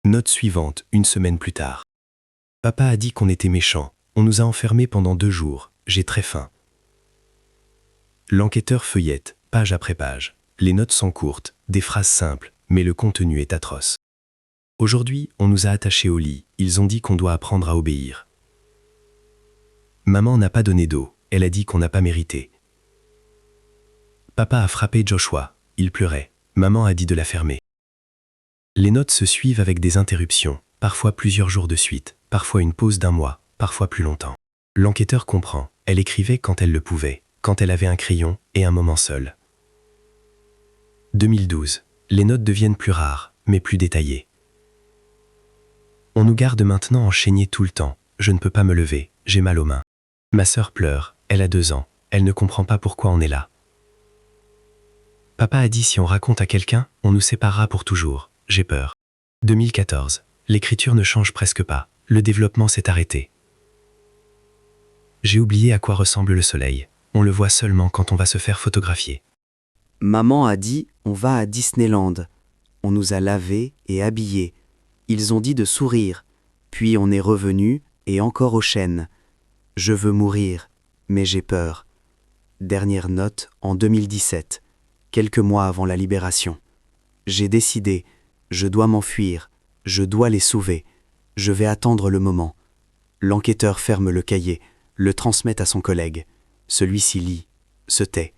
Note suivante, 1 semaine plus tard. Papa a dit qu'on était méchants, on nous a enfermés pendant 2 jours, j'ai très faim. L'enquêteur feuillette, page après page. Les notes sont courtes, des phrases simples, mais le contenu est atroce. Aujourd'hui, on nous a attachés au lit, ils ont dit qu'on doit apprendre à obéir. Maman n'a pas donné d'eau, Elle a dit qu'on n'a pas mérité. Papa a frappé Joshua. Il pleurait. Maman a dit de la fermer. Les notes se suivent avec des interruptions, parfois plusieurs jours de suite, parfois une pause d'1 mois, parfois plus longtemps. L'enquêteur comprend. Elle écrivait quand elle le pouvait, quand elle avait un crayon et un moment seul. 2012. Les notes deviennent plus rares, mais plus détaillées. On nous garde maintenant enchaînés tout le temps. Je ne peux pas me lever, j'ai mal aux mains. Ma sœur pleure, elle a 2 ans, elle ne comprend pas pourquoi on est là. Papa a dit si on raconte à quelqu'un, on nous séparera pour toujours. J'ai peur. 2014. L'écriture ne change presque pas. Le développement s'est arrêté. J'ai oublié à quoi ressemble le soleil. On le voit seulement quand on va se faire photographier. Maman a dit on va à Disneyland. On nous a lavés et habillés. Ils ont dit de sourire. Puis on est revenu et encore aux chaînes. Je veux mourir, mais j'ai peur. Dernière note en 2017, quelques mois avant la libération. J'ai décidé, je dois m'enfuir, je dois les sauver, je vais attendre le moment. L'enquêteur ferme le cahier, le transmet à son collègue. Celui-ci lit, se tait.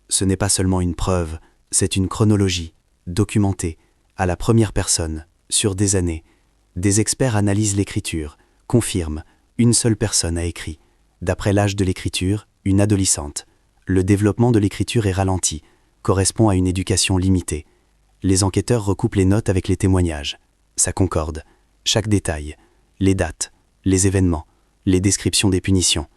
Ce n'est pas seulement une preuve, c'est une chronologie, documentée, à la première personne, sur des années. Des experts analysent l'écriture, confirment, une seule personne a écrit. D'après l'âge de l'écriture, une adolescente. Le développement de l'écriture est ralenti, correspond à une éducation limitée. Les enquêteurs recoupent les notes avec les témoignages. Ça concorde. Chaque détail, les dates, les événements, les descriptions des punitions.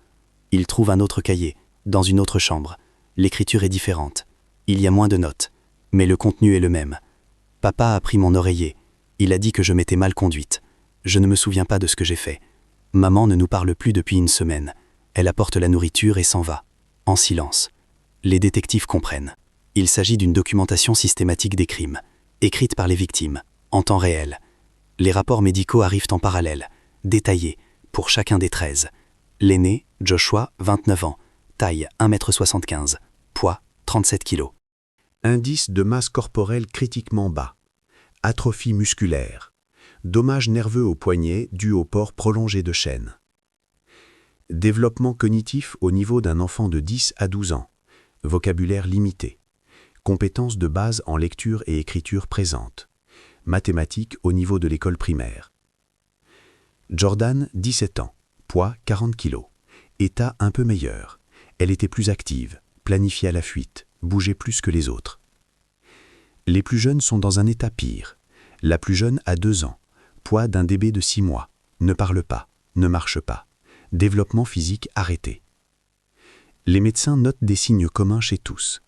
Ils trouvent un autre cahier, dans une autre chambre. L'écriture est différente. Il y a moins de notes, mais le contenu est le même. Papa a pris mon oreiller. Il a dit que je m'étais mal conduite. Je ne me souviens pas de ce que j'ai fait. Maman ne nous parle plus depuis une semaine. Elle apporte la nourriture et s'en va, en silence. Les détectives comprennent. Il s'agit d'une documentation systématique des crimes, écrite par les victimes, en temps réel. Les rapports médicaux arrivent en parallèle, détaillés, pour chacun des 13. L'aîné, Joshua, 29 ans, taille 1,75 m, poids 37 kg. Indice de masse corporelle critiquement bas. Atrophie musculaire. Dommages nerveux au poignet dû au port prolongé de chaîne. Développement cognitif au niveau d'un enfant de 10 à 12 ans. Vocabulaire limité. Compétences de base en lecture et écriture présentes. Mathématiques au niveau de l'école primaire. Jordan, 17 ans. Poids 40 kg. État un peu meilleur. Elle était plus active, planifiait à la fuite, bougeait plus que les autres. Les plus jeunes sont dans un état pire. La plus jeune a 2 ans. Poids d'un bébé de 6 mois. Ne parle pas, ne marche pas. Développement physique arrêté. Les médecins notent des signes communs chez tous.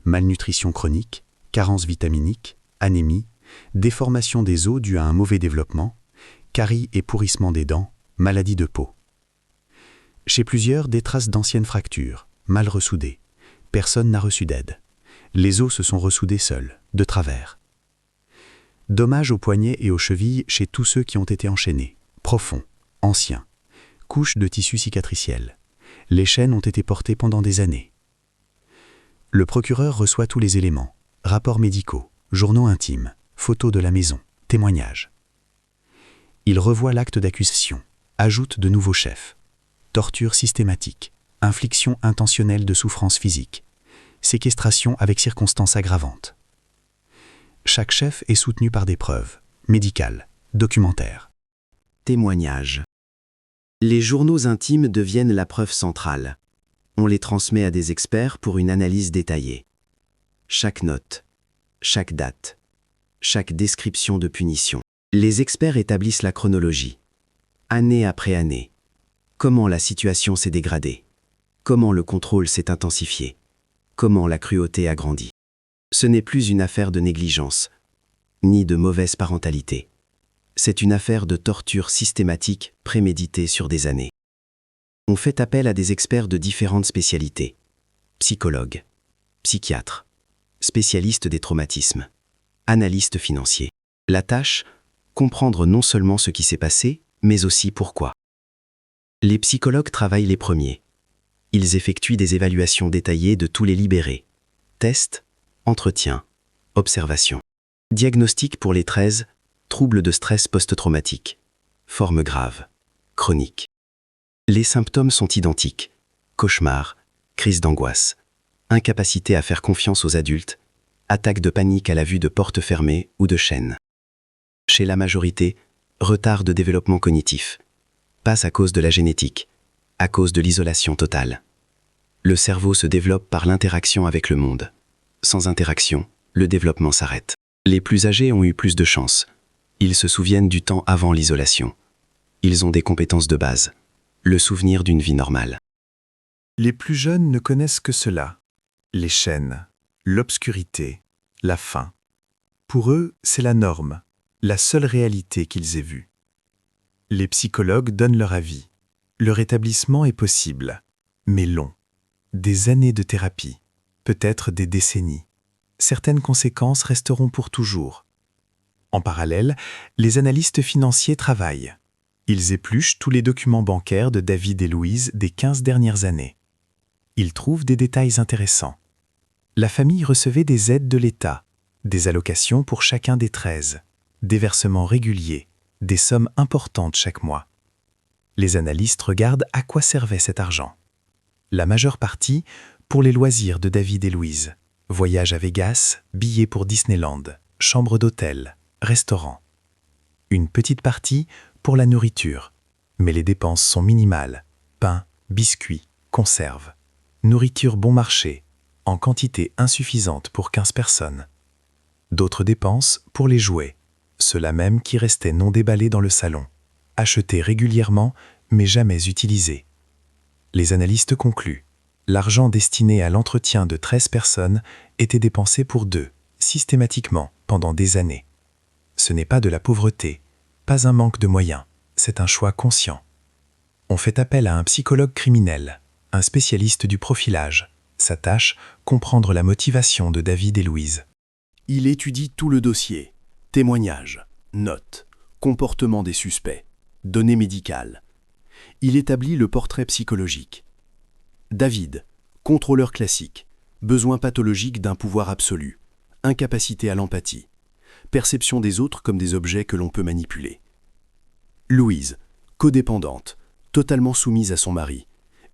Malnutrition chronique, carence vitaminique, anémie, déformation des os due à un mauvais développement, caries et pourrissement des dents, maladie de peau. Chez plusieurs, des traces d'anciennes fractures, mal ressoudées. Personne n'a reçu d'aide. Les os se sont ressoudés seuls, de travers. Dommages aux poignets et aux chevilles chez tous ceux qui ont été enchaînés, profonds, anciens. Couche de tissu cicatriciel. Les chaînes ont été portées pendant des années. Le procureur reçoit tous les éléments, rapports médicaux, journaux intimes, photos de la maison, témoignages. Il revoit l'acte d'accusation, ajoute de nouveaux chefs. Torture systématique, infliction intentionnelle de souffrance physique, séquestration avec circonstances aggravantes. Chaque chef est soutenu par des preuves, médicales, documentaires. Témoignages. Les journaux intimes deviennent la preuve centrale. On les transmet à des experts pour une analyse détaillée. Chaque note, chaque date, chaque description de punition. Les experts établissent la chronologie. Année après année. Comment la situation s'est dégradée. Comment le contrôle s'est intensifié. Comment la cruauté a grandi. Ce n'est plus une affaire de négligence, ni de mauvaise parentalité. C'est une affaire de torture systématique préméditée sur des années. On fait appel à des experts de différentes spécialités. Psychologues, psychiatres, spécialistes des traumatismes, analystes financiers. La tâche, comprendre non seulement ce qui s'est passé, mais aussi pourquoi. Les psychologues travaillent les premiers. Ils effectuent des évaluations détaillées de tous les libérés. Tests, entretiens, observations. Diagnostic pour les 13, troubles de stress post-traumatique. Forme grave, chronique. Les symptômes sont identiques. cauchemars, crises d'angoisse, incapacité à faire confiance aux adultes, attaques de panique à la vue de portes fermées ou de chaînes. Chez la majorité, retard de développement cognitif, passe à cause de la génétique, à cause de l'isolation totale. Le cerveau se développe par l'interaction avec le monde. Sans interaction, le développement s'arrête. Les plus âgés ont eu plus de chance. Ils se souviennent du temps avant l'isolation. Ils ont des compétences de base, le souvenir d'une vie normale. Les plus jeunes ne connaissent que cela, les chaînes, l'obscurité, la faim. Pour eux, c'est la norme, la seule réalité qu'ils aient vue. Les psychologues donnent leur avis. Le rétablissement est possible, mais long. Des années de thérapie, peut-être des décennies. Certaines conséquences resteront pour toujours. En parallèle, les analystes financiers travaillent. Ils épluchent tous les documents bancaires de David et Louise des 15 dernières années. Ils trouvent des détails intéressants. La famille recevait des aides de l'État, des allocations pour chacun des 13, des versements réguliers, des sommes importantes chaque mois. Les analystes regardent à quoi servait cet argent. La majeure partie pour les loisirs de David et Louise. Voyage à Vegas, billets pour Disneyland, chambre d'hôtel, restaurant. Une petite partie pour la nourriture, mais les dépenses sont minimales. Pain, biscuits, conserves. Nourriture bon marché, en quantité insuffisante pour 15 personnes. D'autres dépenses pour les jouets, ceux-là même qui restaient non déballés dans le salon, achetés régulièrement mais jamais utilisés. Les analystes concluent. L'argent destiné à l'entretien de 13 personnes était dépensé pour 2, systématiquement, pendant des années. Ce n'est pas de la pauvreté, pas un manque de moyens, c'est un choix conscient. On fait appel à un psychologue criminel, un spécialiste du profilage. Sa tâche, comprendre la motivation de David et Louise. Il étudie tout le dossier, témoignages, notes, comportement des suspects, données médicales. Il établit le portrait psychologique. David, contrôleur classique, besoin pathologique d'un pouvoir absolu, incapacité à l'empathie, perception des autres comme des objets que l'on peut manipuler. Louise, codépendante, totalement soumise à son mari,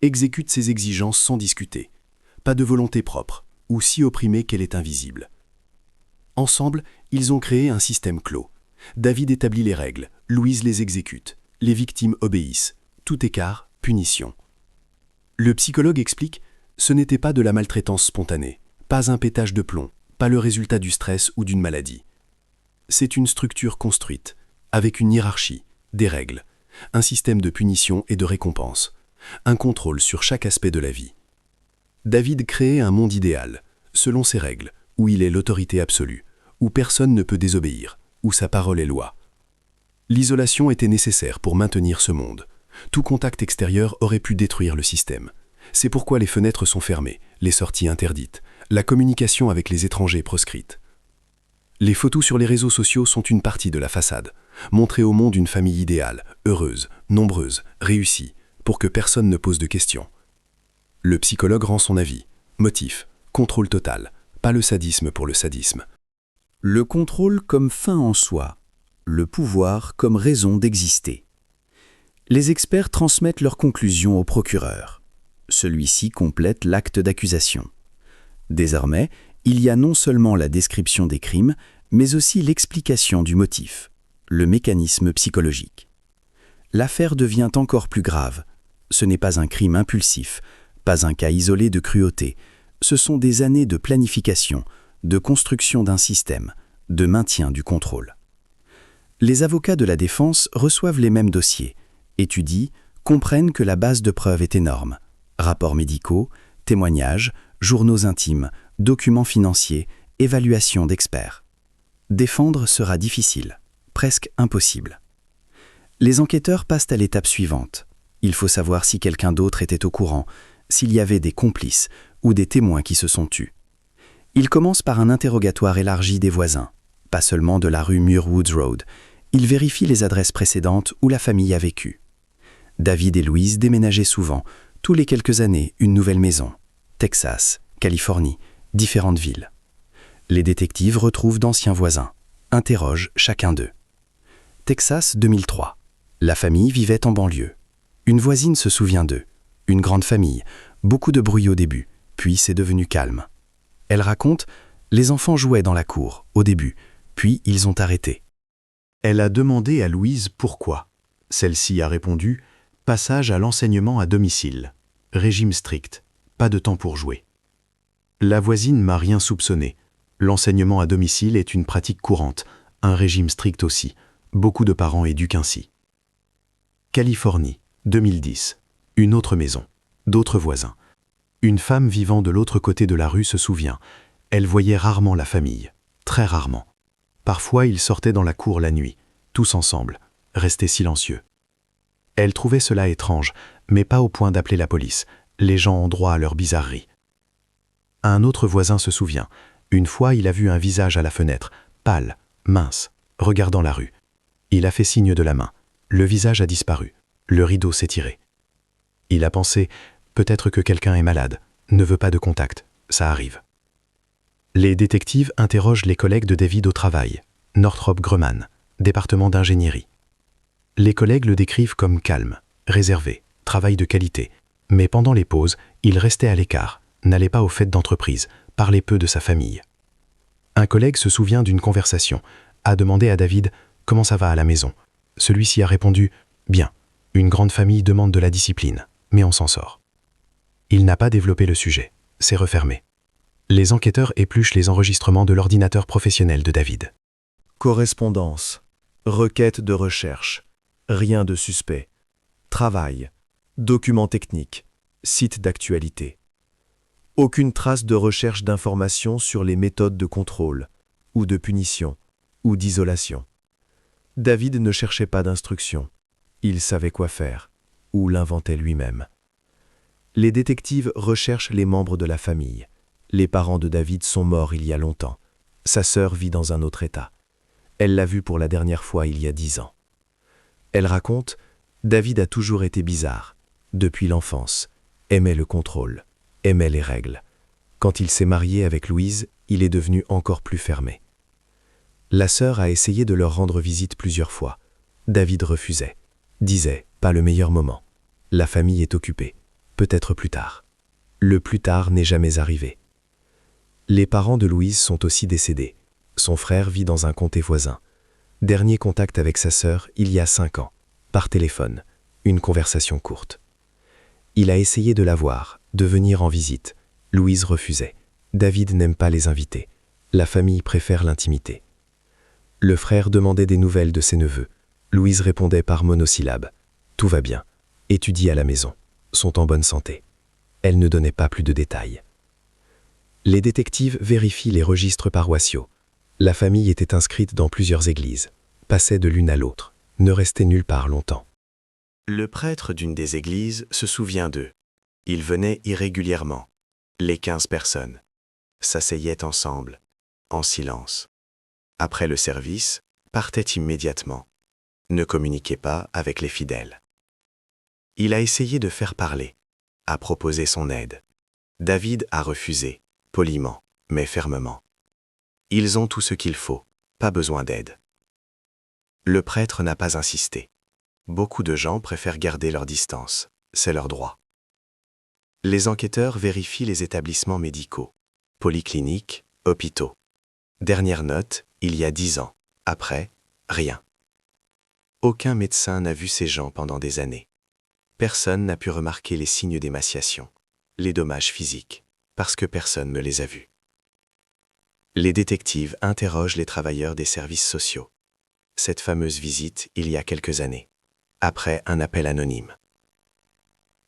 exécute ses exigences sans discuter, pas de volonté propre, ou si opprimée qu'elle est invisible. Ensemble, ils ont créé un système clos. David établit les règles, Louise les exécute, les victimes obéissent, tout écart, punition. Le psychologue explique, ce n'était pas de la maltraitance spontanée, pas un pétage de plomb, pas le résultat du stress ou d'une maladie. C'est une structure construite, avec une hiérarchie, des règles, un système de punition et de récompense, un contrôle sur chaque aspect de la vie. David crée un monde idéal, selon ses règles, où il est l'autorité absolue, où personne ne peut désobéir, où sa parole est loi. L'isolation était nécessaire pour maintenir ce monde. Tout contact extérieur aurait pu détruire le système. C'est pourquoi les fenêtres sont fermées, les sorties interdites, la communication avec les étrangers proscrite. Les photos sur les réseaux sociaux sont une partie de la façade, montrer au monde une famille idéale, heureuse, nombreuse, réussie, pour que personne ne pose de questions. Le psychologue rend son avis. Motif, contrôle total, pas le sadisme pour le sadisme. Le contrôle comme fin en soi, le pouvoir comme raison d'exister. Les experts transmettent leurs conclusions au procureur. Celui-ci complète l'acte d'accusation. Désormais, il y a non seulement la description des crimes, mais aussi l'explication du motif, le mécanisme psychologique. L'affaire devient encore plus grave. Ce n'est pas un crime impulsif, pas un cas isolé de cruauté. Ce sont des années de planification, de construction d'un système, de maintien du contrôle. Les avocats de la défense reçoivent les mêmes dossiers, étudient, comprennent que la base de preuves est énorme. Rapports médicaux, témoignages, journaux intimes, documents financiers, évaluations d'experts. Défendre sera difficile, presque impossible. Les enquêteurs passent à l'étape suivante. Il faut savoir si quelqu'un d'autre était au courant, s'il y avait des complices ou des témoins qui se sont tus. Ils commencent par un interrogatoire élargi des voisins, pas seulement de la rue Muir Woods Road. Ils vérifient les adresses précédentes où la famille a vécu. David et Louise déménageaient souvent, tous les quelques années, une nouvelle maison. Texas, Californie, différentes villes. Les détectives retrouvent d'anciens voisins, interrogent chacun d'eux. Texas 2003. La famille vivait en banlieue. Une voisine se souvient d'eux. Une grande famille, Beaucoup de bruit au début, puis c'est devenu calme. Elle raconte, les enfants jouaient dans la cour, au début, puis ils ont arrêté. Elle a demandé à Louise pourquoi. Celle-ci a répondu « Passage à l'enseignement à domicile. Régime strict. Pas de temps pour jouer. » La voisine m'a rien soupçonné. L'enseignement à domicile est une pratique courante, un régime strict aussi. Beaucoup de parents éduquent ainsi. Californie, 2010. Une autre maison. D'autres voisins. Une femme vivant de l'autre côté de la rue se souvient. Elle voyait rarement la famille. Très rarement. Parfois, ils sortaient dans la cour la nuit, tous ensemble, restés silencieux. Elle trouvait cela étrange, mais pas au point d'appeler la police. Les gens ont droit à leur bizarrerie. Un autre voisin se souvient. Une fois, il a vu un visage à la fenêtre, pâle, mince, regardant la rue. Il a fait signe de la main. Le visage a disparu. Le rideau s'est tiré. Il a pensé, peut-être que quelqu'un est malade, ne veut pas de contact, ça arrive. Les détectives interrogent les collègues de David au travail, Northrop Grumman, département d'ingénierie. Les collègues le décrivent comme calme, réservé, travail de qualité, mais pendant les pauses, il restait à l'écart, n'allait pas aux fêtes d'entreprise, parlait peu de sa famille. Un collègue se souvient d'une conversation, a demandé à David « Comment ça va à la maison ?» Celui-ci a répondu « Bien, une grande famille demande de la discipline, mais on s'en sort. » Il n'a pas développé le sujet, c'est refermé. Les enquêteurs épluchent les enregistrements de l'ordinateur professionnel de David. Correspondance, requête de recherche, rien de suspect, travail, documents techniques, site d'actualité. Aucune trace de recherche d'informations sur les méthodes de contrôle, ou de punition, ou d'isolation. David ne cherchait pas d'instruction. Il savait quoi faire, ou l'inventait lui-même. Les détectives recherchent les membres de la famille. Les parents de David sont morts il y a longtemps. Sa sœur vit dans un autre état. Elle l'a vu pour la dernière fois il y a 10 ans. Elle raconte, David a toujours été bizarre, depuis l'enfance, aimait le contrôle, aimait les règles. Quand il s'est marié avec Louise, il est devenu encore plus fermé. La sœur a essayé de leur rendre visite plusieurs fois. David refusait, disait « pas le meilleur moment ». La famille est occupée, peut-être plus tard. Le plus tard n'est jamais arrivé. Les parents de Louise sont aussi décédés. Son frère vit dans un comté voisin. Dernier contact avec sa sœur il y a 5 ans, par téléphone, une conversation courte. Il a essayé de la voir, de venir en visite. Louise refusait. David n'aime pas les invités. La famille préfère l'intimité. Le frère demandait des nouvelles de ses neveux. Louise répondait par monosyllabe. Tout va bien. Étudient à la maison. Sont en bonne santé. Elle ne donnait pas plus de détails. Les détectives vérifient les registres paroissiaux. La famille était inscrite dans plusieurs églises, passait de l'une à l'autre, ne restait nulle part longtemps. Le prêtre d'une des églises se souvient d'eux. Ils venaient irrégulièrement, les 15 personnes, s'asseyaient ensemble, en silence. Après le service, partaient immédiatement, ne communiquaient pas avec les fidèles. Il a essayé de faire parler, a proposé son aide. David a refusé, poliment, mais fermement. Ils ont tout ce qu'il faut, pas besoin d'aide. Le prêtre n'a pas insisté. Beaucoup de gens préfèrent garder leur distance, c'est leur droit. Les enquêteurs vérifient les établissements médicaux, polycliniques, hôpitaux. Dernière note, il y a 10 ans. Après, rien. Aucun médecin n'a vu ces gens pendant des années. Personne n'a pu remarquer les signes d'émaciation, les dommages physiques, parce que personne ne les a vus. Les détectives interrogent les travailleurs des services sociaux. Cette fameuse visite il y a quelques années, après un appel anonyme.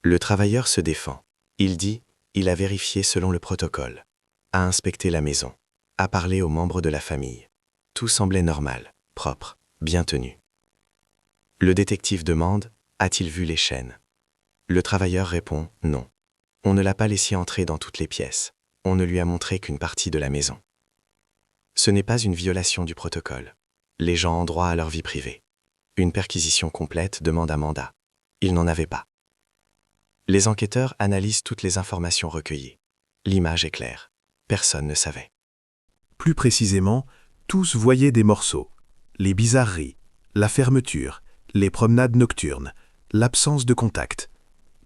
Le travailleur se défend. Il dit, il a vérifié selon le protocole, a inspecté la maison, a parlé aux membres de la famille. Tout semblait normal, propre, bien tenu. Le détective demande, a-t-il vu les chaînes? Le travailleur répond, non. On ne l'a pas laissé entrer dans toutes les pièces. On ne lui a montré qu'une partie de la maison. Ce n'est pas une violation du protocole. Les gens ont droit à leur vie privée. Une perquisition complète demande un mandat. Ils n'en avaient pas. Les enquêteurs analysent toutes les informations recueillies. L'image est claire. Personne ne savait. Plus précisément, tous voyaient des morceaux. Les bizarreries, la fermeture, les promenades nocturnes, l'absence de contact.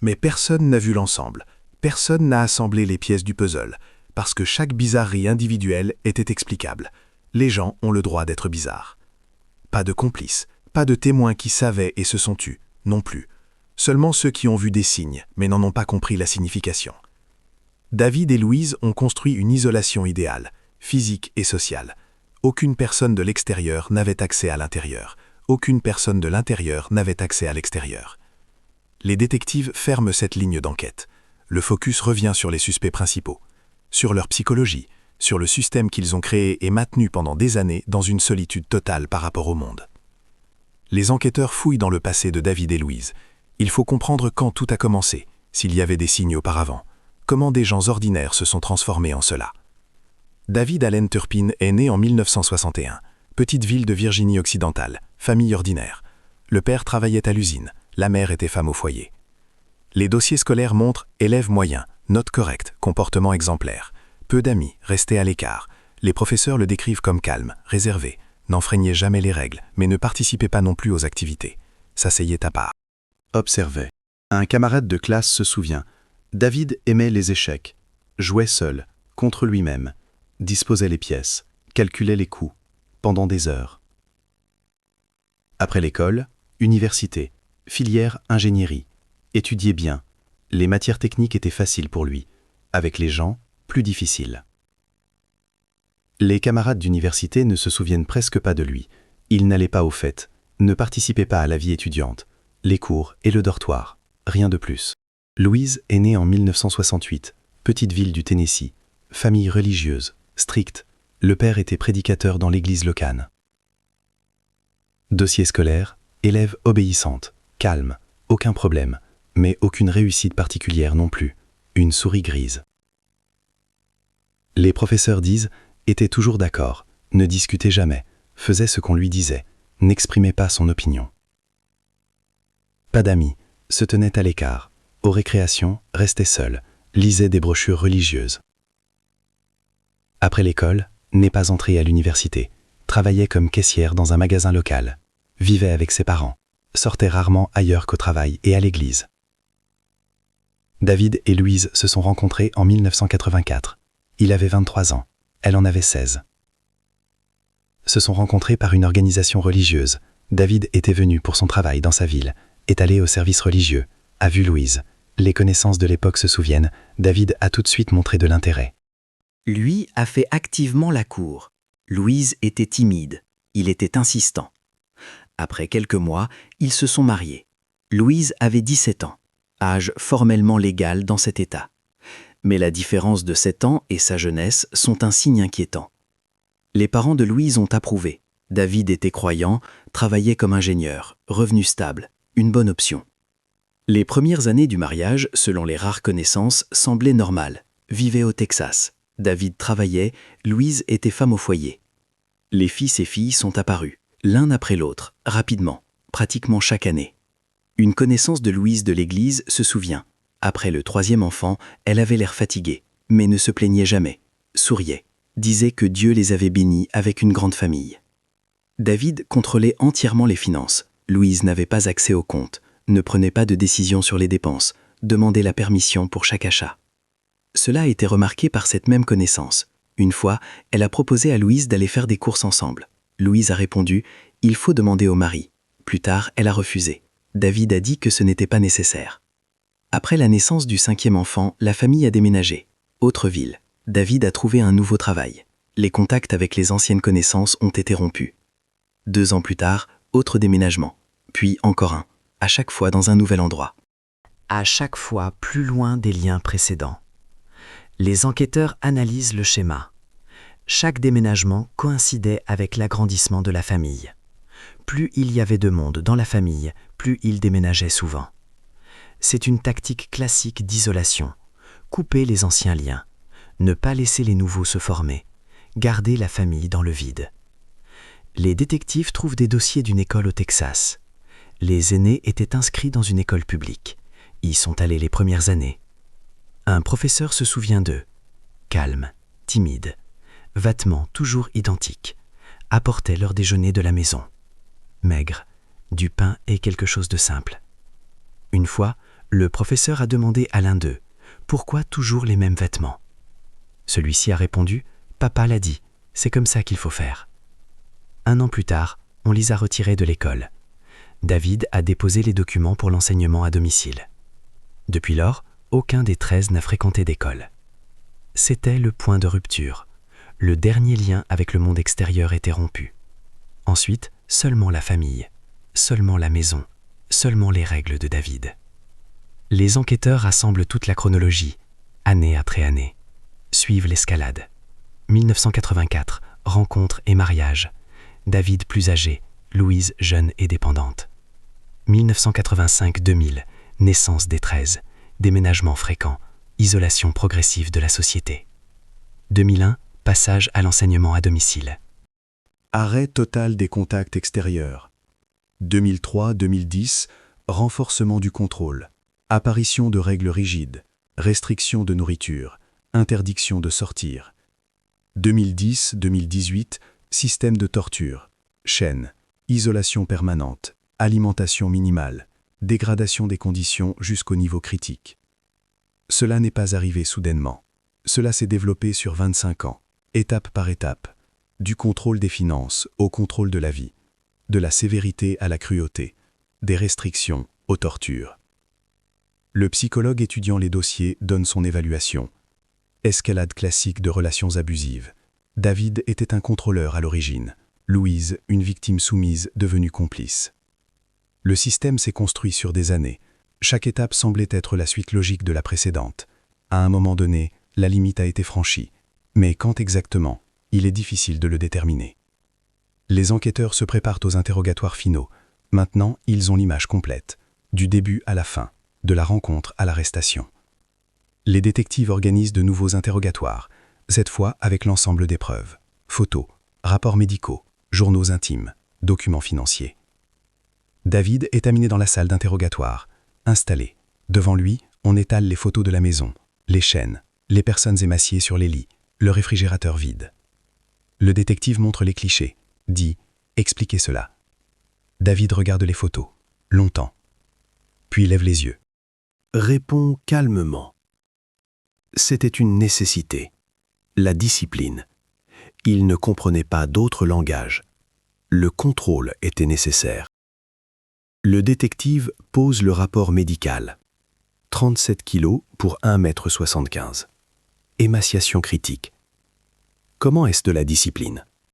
Mais personne n'a vu l'ensemble. Personne n'a assemblé les pièces du puzzle, parce que chaque bizarrerie individuelle était explicable. Les gens ont le droit d'être bizarres. Pas de complices, pas de témoins qui savaient et se sont tus, non plus. Seulement ceux qui ont vu des signes, mais n'en ont pas compris la signification. David et Louise ont construit une isolation idéale, physique et sociale. Aucune personne de l'extérieur n'avait accès à l'intérieur. Aucune personne de l'intérieur n'avait accès à l'extérieur. Les détectives ferment cette ligne d'enquête. Le focus revient sur les suspects principaux, sur leur psychologie, sur le système qu'ils ont créé et maintenu pendant des années dans une solitude totale par rapport au monde. Les enquêteurs fouillent dans le passé de David et Louise. Il faut comprendre quand tout a commencé, s'il y avait des signes auparavant, comment des gens ordinaires se sont transformés en cela. David Allen Turpin est né en 1961, petite ville de Virginie occidentale, famille ordinaire. Le père travaillait à l'usine, la mère était femme au foyer. Les dossiers scolaires montrent élève moyen, notes correctes, comportement exemplaire. Peu d'amis, resté à l'écart. Les professeurs le décrivent comme calme, réservé, n'enfreignait jamais les règles, mais ne participait pas non plus aux activités. S'asseyait à part. Observait. Un camarade de classe se souvient. David aimait les échecs, jouait seul, contre lui-même, disposait les pièces, calculait les coups, pendant des heures. Après l'école, université, filière ingénierie, étudiait bien. Les matières techniques étaient faciles pour lui, avec les gens, plus difficiles. Les camarades d'université ne se souviennent presque pas de lui. Il n'allait pas aux fêtes, ne participait pas à la vie étudiante, les cours et le dortoir, rien de plus. Louise est née en 1968, petite ville du Tennessee, famille religieuse, stricte. Le père était prédicateur dans l'église locale. Dossier scolaire, élève obéissante, calme, aucun problème, mais aucune réussite particulière non plus, une souris grise. Les professeurs disent, était toujours d'accord, ne discutait jamais, faisait ce qu'on lui disait, n'exprimait pas son opinion. Pas d'amis, se tenait à l'écart, aux récréations, restait seul, lisait des brochures religieuses. Après l'école, n'est pas entré à l'université, travaillait comme caissière dans un magasin local, vivait avec ses parents, sortait rarement ailleurs qu'au travail et à l'église. David et Louise se sont rencontrés en 1984. Il avait 23 ans, elle en avait 16. Se sont rencontrés par une organisation religieuse. David était venu pour son travail dans sa ville, est allé au service religieux, a vu Louise. Les connaissances de l'époque se souviennent, David a tout de suite montré de l'intérêt. Lui a fait activement la cour. Louise était timide. Il était insistant. Après quelques mois, ils se sont mariés. Louise avait 17 ans, âge formellement légal dans cet État. Mais la différence de 7 ans et sa jeunesse sont un signe inquiétant. Les parents de Louise ont approuvé. David était croyant, travaillait comme ingénieur, revenu stable, une bonne option. Les premières années du mariage, selon les rares connaissances, semblaient normales. Vivait au Texas. David travaillait, Louise était femme au foyer. Les fils et filles sont apparus, l'un après l'autre, rapidement, pratiquement chaque année. Une connaissance de Louise de l'église se souvient. Après le 3e enfant, elle avait l'air fatiguée, mais ne se plaignait jamais, souriait, disait que Dieu les avait bénis avec une grande famille. David contrôlait entièrement les finances. Louise n'avait pas accès aux comptes, ne prenait pas de décision sur les dépenses, demandait la permission pour chaque achat. Cela a été remarqué par cette même connaissance. Une fois, elle a proposé à Louise d'aller faire des courses ensemble. Louise a répondu « Il faut demander au mari ». Plus tard, elle a refusé. David a dit que ce n'était pas nécessaire. Après la naissance du 5e enfant, la famille a déménagé. Autre ville. David a trouvé un nouveau travail. Les contacts avec les anciennes connaissances ont été rompus. 2 ans plus tard, autre déménagement. Puis encore un, à chaque fois dans un nouvel endroit. À chaque fois plus loin des liens précédents. Les enquêteurs analysent le schéma. Chaque déménagement coïncidait avec l'agrandissement de la famille. Plus il y avait de monde dans la famille, plus ils déménageaient souvent. C'est une tactique classique d'isolation. Couper les anciens liens. Ne pas laisser les nouveaux se former. Garder la famille dans le vide. Les détectives trouvent des dossiers d'une école au Texas. Les aînés étaient inscrits dans une école publique. Y sont allés les premières années. Un professeur se souvient d'eux. Calme, timide, vêtements toujours identiques, apportait leur déjeuner de la maison. Maigre, du pain et quelque chose de simple. Une fois, le professeur a demandé à l'un d'eux pourquoi toujours les mêmes vêtements ? Celui-ci a répondu, papa l'a dit, c'est comme ça qu'il faut faire. 1 an plus tard, on les a retirés de l'école. David a déposé les documents pour l'enseignement à domicile. Depuis lors, aucun des 13 n'a fréquenté d'école. C'était le point de rupture. Le dernier lien avec le monde extérieur était rompu. Ensuite, seulement la famille, seulement la maison, seulement les règles de David. Les enquêteurs rassemblent toute la chronologie, année après année. Suivent l'escalade. 1984, rencontre et mariage. David plus âgé, Louise jeune et dépendante. 1985-2000, naissance des 13, déménagement fréquent, isolation progressive de la société. 2001, passage à l'enseignement à domicile. Arrêt total des contacts extérieurs. 2003-2010, renforcement du contrôle. Apparition de règles rigides. Restriction de nourriture. Interdiction de sortir. 2010-2018, système de torture. Chaîne. Isolation permanente. Alimentation minimale. Dégradation des conditions jusqu'au niveau critique. Cela n'est pas arrivé soudainement. Cela s'est développé sur 25 ans, étape par étape. Du contrôle des finances au contrôle de la vie. De la sévérité à la cruauté. Des restrictions aux tortures. Le psychologue étudiant les dossiers donne son évaluation. Escalade classique de relations abusives. David était un contrôleur à l'origine. Louise, une victime soumise devenue complice. Le système s'est construit sur des années. Chaque étape semblait être la suite logique de la précédente. À un moment donné, la limite a été franchie. Mais quand exactement, il est difficile de le déterminer. Les enquêteurs se préparent aux interrogatoires finaux. Maintenant, ils ont l'image complète. Du début à la fin, de la rencontre à l'arrestation. Les détectives organisent de nouveaux interrogatoires, cette fois avec l'ensemble des preuves. Photos, rapports médicaux, journaux intimes, documents financiers. David est amené dans la salle d'interrogatoire. Installé. Devant lui, on étale les photos de la maison, les chaînes, les personnes émaciées sur les lits, le réfrigérateur vide. Le détective montre les clichés, dit « Expliquez cela ». David regarde les photos, longtemps, puis lève les yeux. Répond calmement. C'était une nécessité. La discipline. Il ne comprenait pas d'autre langage. Le contrôle était nécessaire. Le détective pose le rapport médical. 37 kilos pour 1,75 m. Émaciation critique. Comment est-ce de la discipline ?